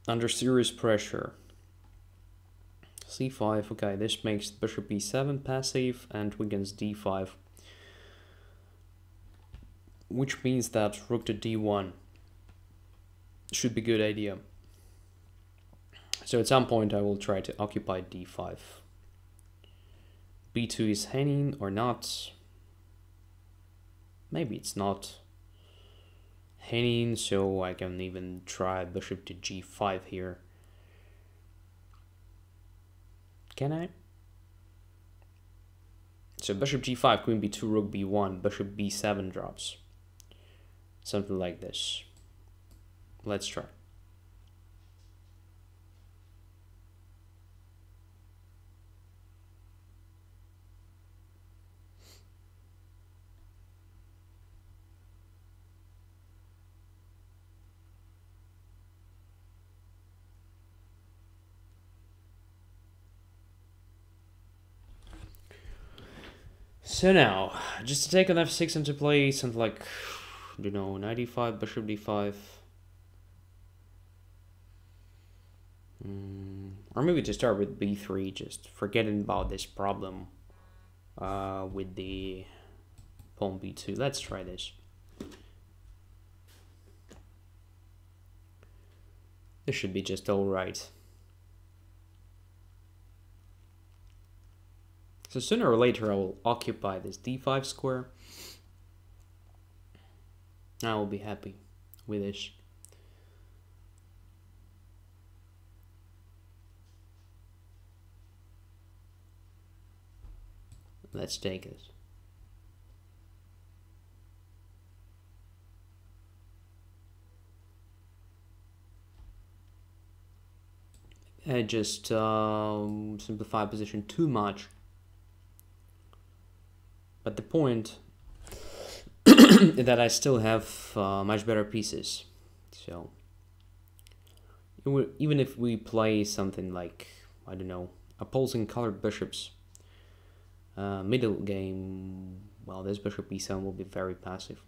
under serious pressure. c5, okay, this makes bishop b7 passive and weakens d5, which means that rook to d1 should be a good idea. So at some point I will try to occupy d5. b2 is hanging or not. Maybe it's not hanging, so I can even try bishop to g5 here. Can I? So bishop g5, queen b2, rook b1, bishop b7 drops. Something like this. Let's try. So now, just to take on f6 into play, something like, I don't know, knight e5, bishop d5. Or maybe to start with b3, just forgetting about this problem with the pawn b2. Let's try this. This should be just alright. So sooner or later I will occupy this d5 square. I will be happy with this. Let's take it. I just simplify position too much. But the point is that I still have much better pieces. So even if we play something like, I don't know, opposing colored bishops, middle game, well, this bishop e7 will be very passive.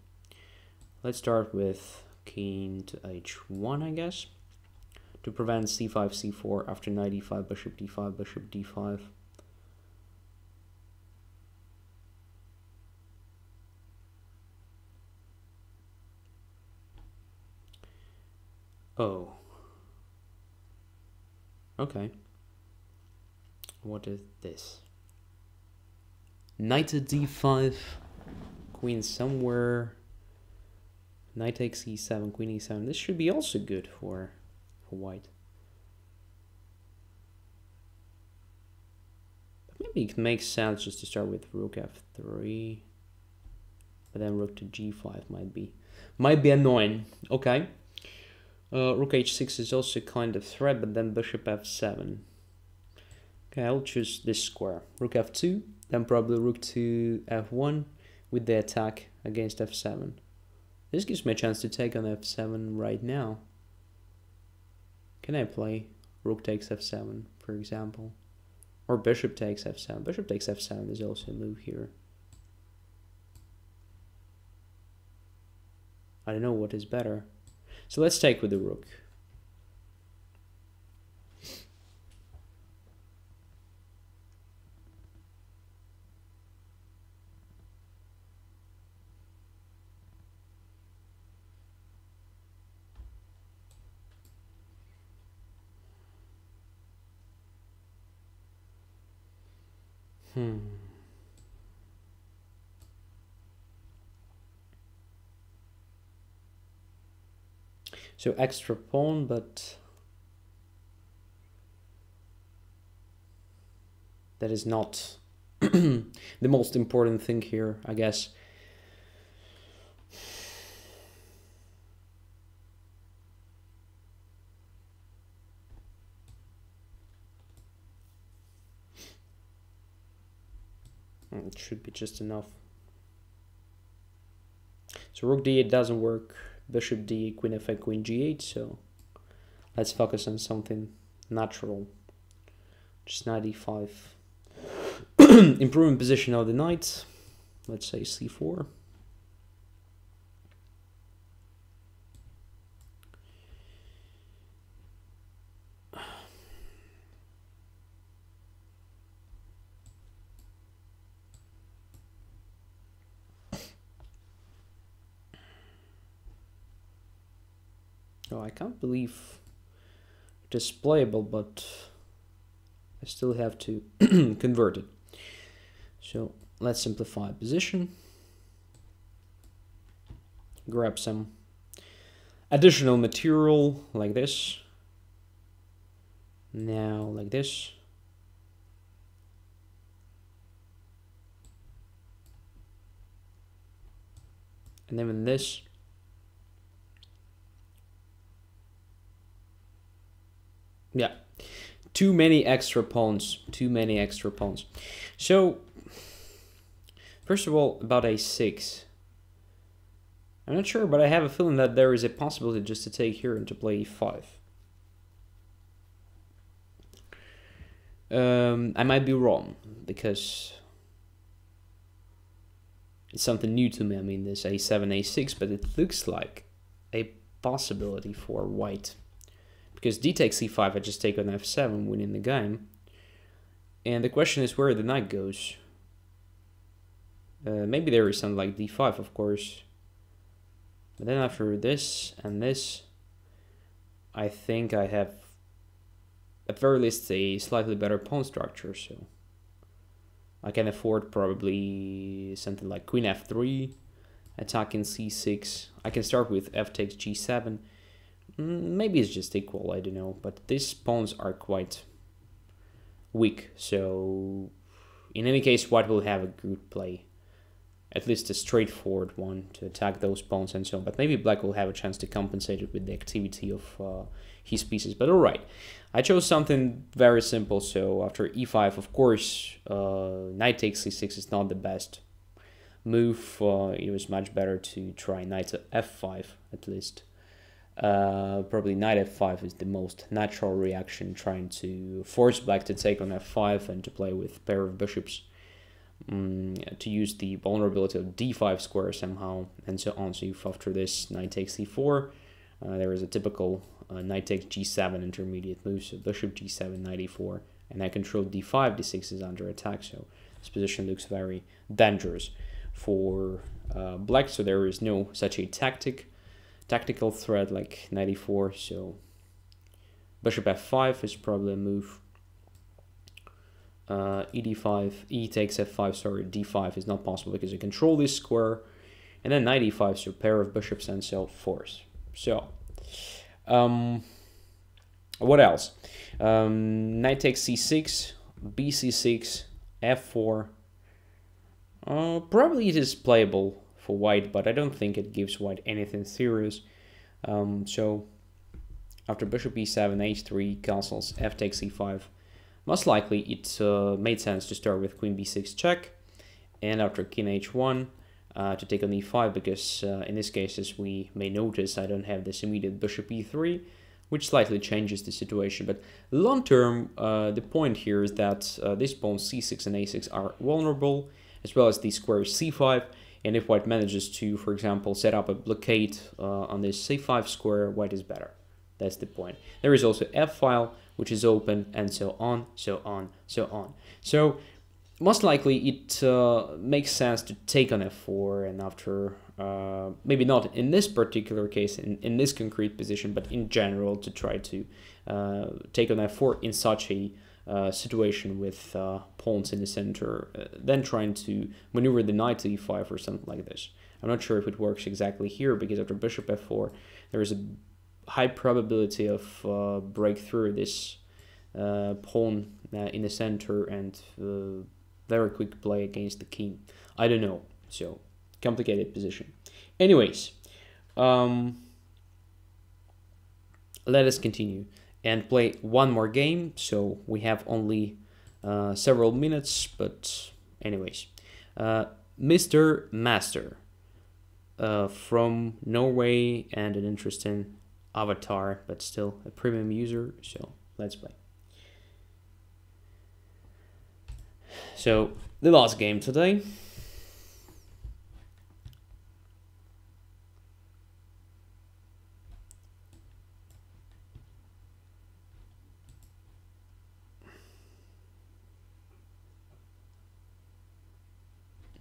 Let's start with king to h1, I guess, to prevent c5, c4 after knight e5, bishop d5, bishop d5. Oh. Okay. What is this? Knight to d5, queen somewhere, knight takes e7, queen e7. This should be also good for white. But maybe it makes sense just to start with rook f3, but then rook to g5 might be annoying. Okay. Rook h6 is also kind of threat, but then bishop f7. Okay, I'll choose this square. Rook f2, then probably rook to f1 with the attack against f7. This gives me a chance to take on f7 right now. Can I play rook takes f7, for example? Or bishop takes f7. Bishop takes f7 is also a move here. I don't know what is better. So let's take with the rook. So extra pawn, but that is not the most important thing here, I guess. It should be just enough. So rook d8 doesn't work. Bishop d, queen f8, queen g8, so let's focus on something natural. Just knight e5. Improving position of the knight. Let's say c4. Oh, I can't believe it is playable, but I still have to convert it. So let's simplify position. Grab some additional material like this. Now like this. And then this. Yeah, too many extra pawns. So, first of all, about a6. I'm not sure, but I have a feeling that there is a possibility just to take here and to play e5. I might be wrong, because it's something new to me. I mean, this a7, a6, but it looks like a possibility for white. Because d takes c5, I just take on f7, winning the game. And the question is where the knight goes. Maybe there is something like d5, of course. But then after this and this, I think I have, at very least, a slightly better pawn structure. So I can afford probably something like queen f3, attacking c6. I can start with f takes g7. Maybe it's just equal, I don't know, but these pawns are quite weak, so in any case white will have a good play, at least a straightforward one to attack those pawns and so on, but maybe black will have a chance to compensate it with the activity of his pieces. But alright, I chose something very simple. So after e5, of course, knight takes c6 is not the best move. It was much better to try knight to f5 at least. Probably knight f5 is the most natural reaction, trying to force black to take on f5 and to play with pair of bishops, to use the vulnerability of d5 square somehow, and so on. So if after this knight takes c4, there is a typical knight takes g7 intermediate move, so bishop g7, knight e4, and I control d5, d6 is under attack, so this position looks very dangerous for black. So there is no such a tactical threat like knight e4, so bishop f5 is probably a move. E d5, e takes f5, sorry, d5 is not possible because you control this square, and then knight e5, so pair of bishops and so forth. So, what else? Knight takes c6, bc6, f4. Probably it is playable for white, but I don't think it gives white anything serious. So after bishop e7, h3, castles, f takes e5, most likely it made sense to start with queen b6 check, and after king h1 to take on e5, because in this case, as we may notice, I don't have this immediate bishop e3, which slightly changes the situation. But long term, the point here is that these pawns c6 and a6 are vulnerable, as well as the square c5. And if white manages to, for example, set up a blockade on this c5 square, white is better. That's the point. There is also f-file, which is open, and so on, so on, so on. So most likely it makes sense to take on f4, and after, maybe not in this particular case, in this concrete position, but in general, to try to take on f4 in such a situation with pawns in the center, then trying to maneuver the knight to e5 or something like this. I'm not sure if it works exactly here, because after bishop f4, there is a high probability of breakthrough this pawn in the center, and very quick play against the king. I don't know, so complicated position. Anyways, let us continue and play one more game. So we have only several minutes, but anyways, Mr. Master from Norway, and an interesting avatar, but still a premium user. So let's play. So, the last game today.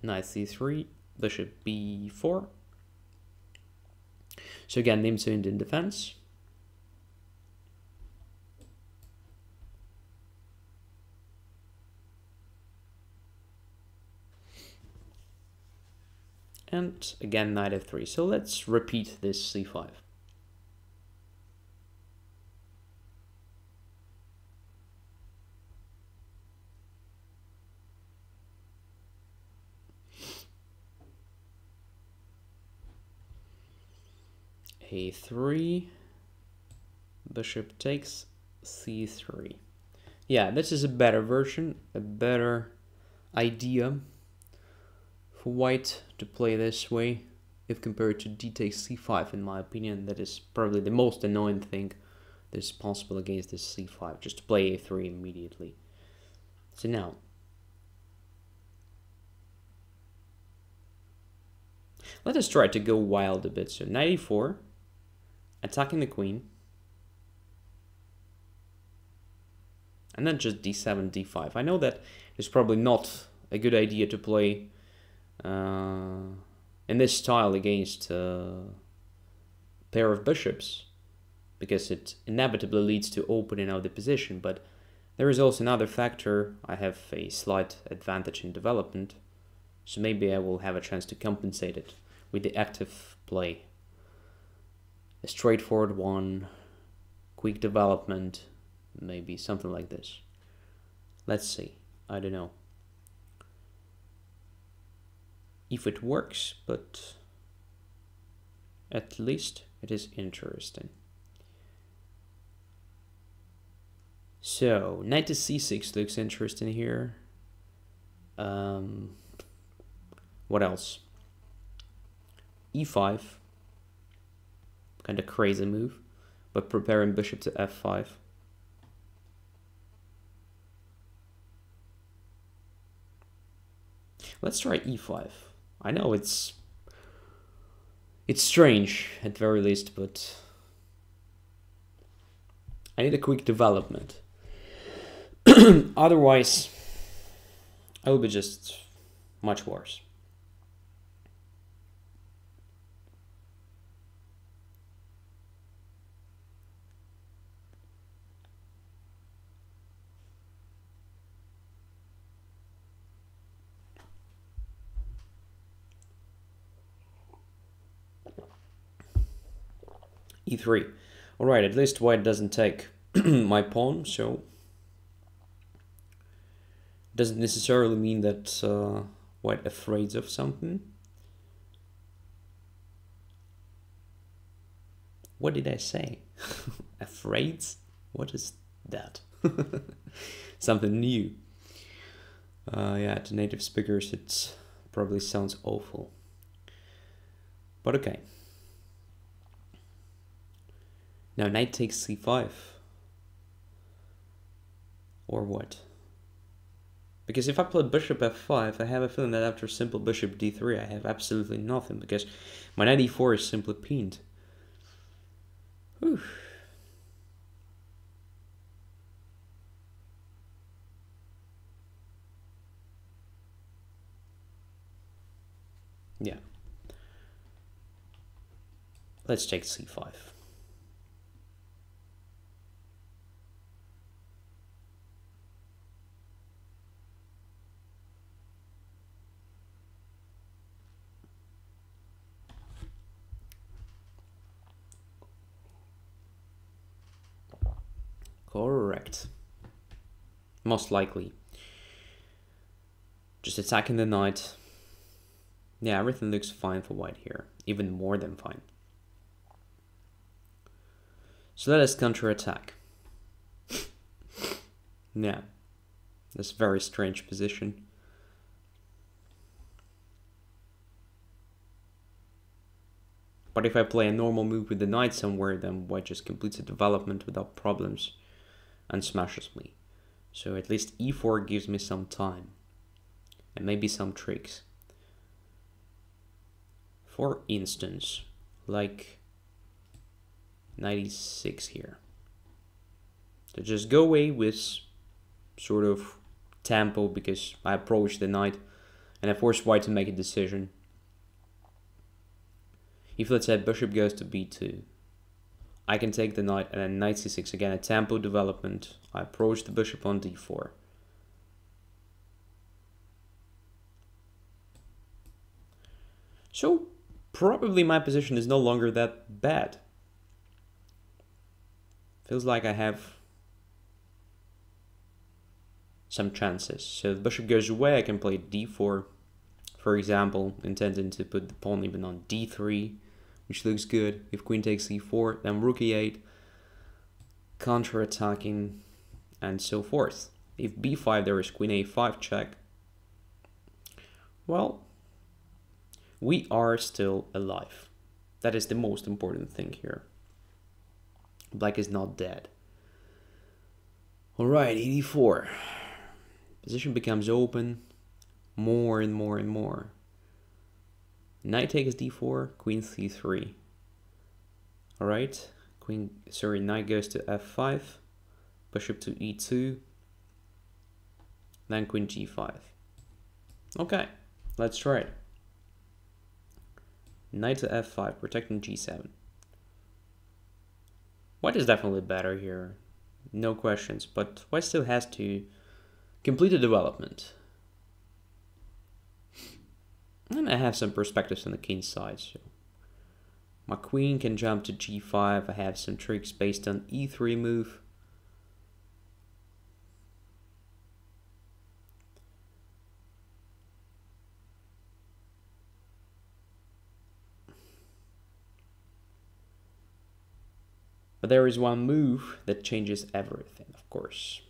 Knight c3, bishop b4. So again, Nimzo-Indian defense. And again, knight f3. So let's repeat this c5. a3, bishop takes c3. Yeah, this is a better version, a better idea for white to play this way if compared to d takes c5. In my opinion, that is probably the most annoying thing that is possible against this c5, just to play a3 immediately. So now, let us try to go wild a bit. So knight e4, attacking the queen, and then just d7, d5. I know that it's probably not a good idea to play in this style against a pair of bishops, because it inevitably leads to opening out the position, but there is also another factor. I have a slight advantage in development, so maybe I will have a chance to compensate it with the active play. A straightforward one, quick development, maybe something like this. Let's see, I don't know if it works, but at least it is interesting. So, knight to c6 looks interesting here. What else? e5. Kind of crazy move, but preparing bishop to f5. Let's try e5. I know it's strange at very least, but I need a quick development. Otherwise, I will be just much worse. e3. Alright, at least white doesn't take my pawn, so doesn't necessarily mean that white afraid of something. What did I say? Afraid? What is that? Something new. Yeah, to native speakers it probably sounds awful. But okay. Now knight takes c5. Or what? Because if I play bishop f5, I have a feeling that after simple bishop d3 I have absolutely nothing, because my knight e4 is simply pinned. Whew. Yeah. Let's take c5. Correct. Most likely. Just attacking the knight. Yeah, everything looks fine for white here. Even more than fine. So let us counterattack. Yeah. This very strange position. But if I play a normal move with the knight somewhere, then white just completes a development without problems and smashes me. So at least e4 gives me some time. and maybe some tricks. For instance, like 96 here. So just go away with sort of tempo because I approach the knight and I force white to make a decision. If let's say bishop goes to b2, I can take the knight and then knight c6, again a tempo development. I approach the bishop on d4. So probably my position is no longer that bad. Feels like I have some chances. So the bishop goes away, I can play d4, for example, intending to put the pawn even on d3, which looks good. If queen takes e4, then rook e8, counter-attacking, and so forth. If b5, there is queen a5 check. Well, we are still alive. That is the most important thing here. Black is not dead. Alright, e4. Position becomes open more and more and more. Knight takes d4, queen c3. Alright, knight goes to f5, bishop to e2, then queen g5. Okay, let's try it. Knight to f5, protecting g7. White is definitely better here, no questions, but white still has to complete the development. And I have some perspectives on the Kingside. So my queen can jump to g5. I have some tricks based on e3 move. But there is one move that changes everything, of course.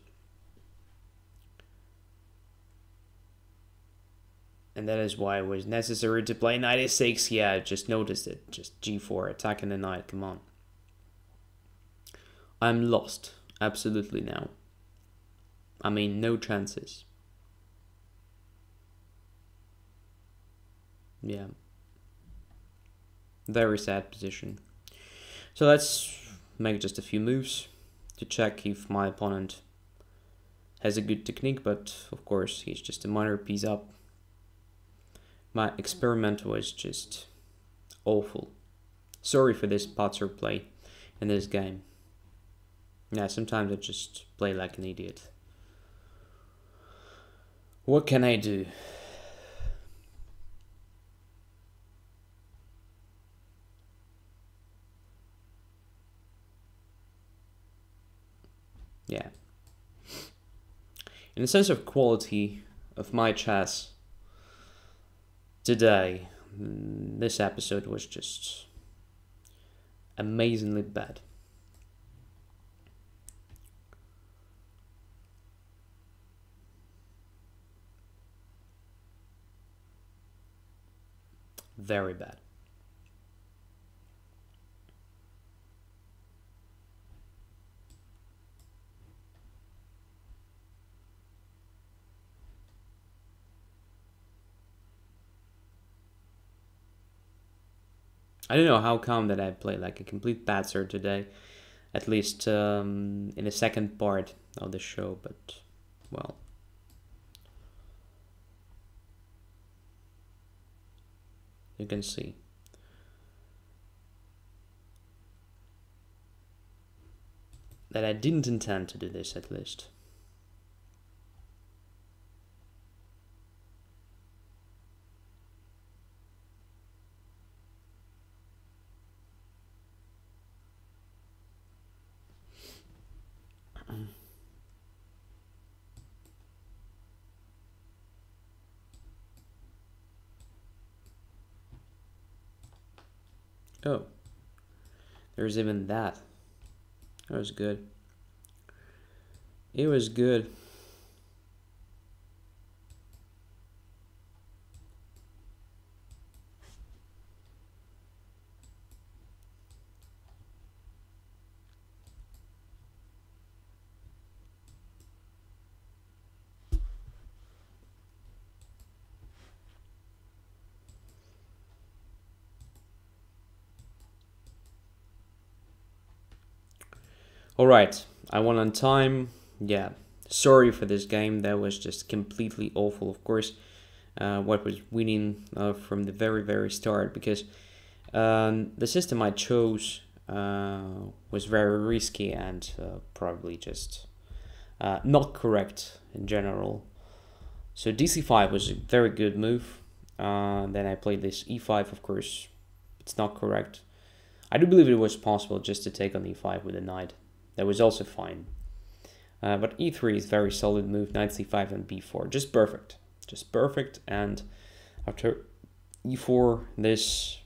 And that is why it was necessary to play knight a6. Yeah, I just noticed it. Just g4, attacking the knight, come on. I'm lost, absolutely now. I mean, no chances. Yeah. Very sad position. So let's make just a few moves to check if my opponent has a good technique, but of course he's just a minor piece up. My experiment was just awful. Sorry for this Patzer play in this game. Yeah, sometimes I just play like an idiot. What can I do? Yeah. In the sense of quality of my chess today, this episode was just amazingly bad. Very bad. I don't know how come that I played like a complete patzer today, at least in the second part of the show, but well. You can see. That I didn't intend to do this, at least. Oh, there's even that. That was good. It was good. Alright, I won on time. Yeah, sorry for this game. That was just completely awful. Of course, White was winning from the very start, because the system I chose was very risky and probably just not correct in general. So dc5 was a very good move. Then I played this e5, of course. It's not correct. I do believe it was possible just to take on e5 with a knight. That was also fine. But e3 is very solid move. Knight c5 and b4. Just perfect. Just perfect. And after e4, this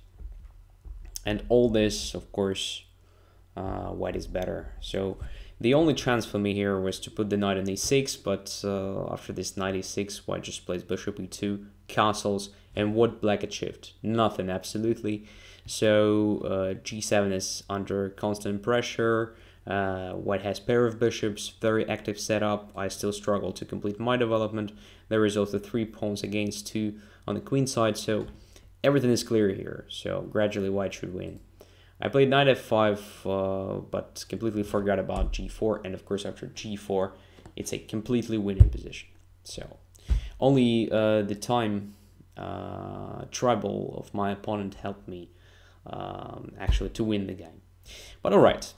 and all this, of course, white is better. So the only chance for me here was to put the knight on e6, but after this knight e6, white just plays bishop e2, castles, and what black achieved? Nothing, absolutely. So g7 is under constant pressure. White has pair of bishops, very active setup. I still struggle to complete my development. There is also 3 pawns against 2 on the queen side, so everything is clear here. So gradually white should win. I played knight f5, but completely forgot about g4, and of course after g4, it's a completely winning position. So only the time trouble of my opponent helped me actually to win the game. But alright,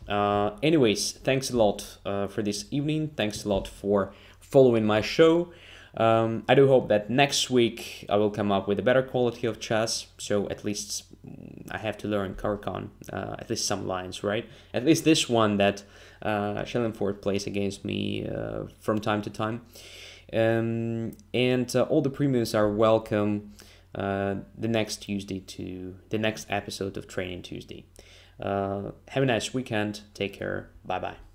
anyways, thanks a lot for this evening. Thanks a lot for following my show. I do hope that next week I will come up with a better quality of chess. So at least I have to learn Caro-Kann, at least some lines, right? At least this one that Schellenfort plays against me from time to time. And all the premiums are welcome the next Tuesday to the next episode of Training Tuesday. Have a nice weekend. Take care. Bye-bye.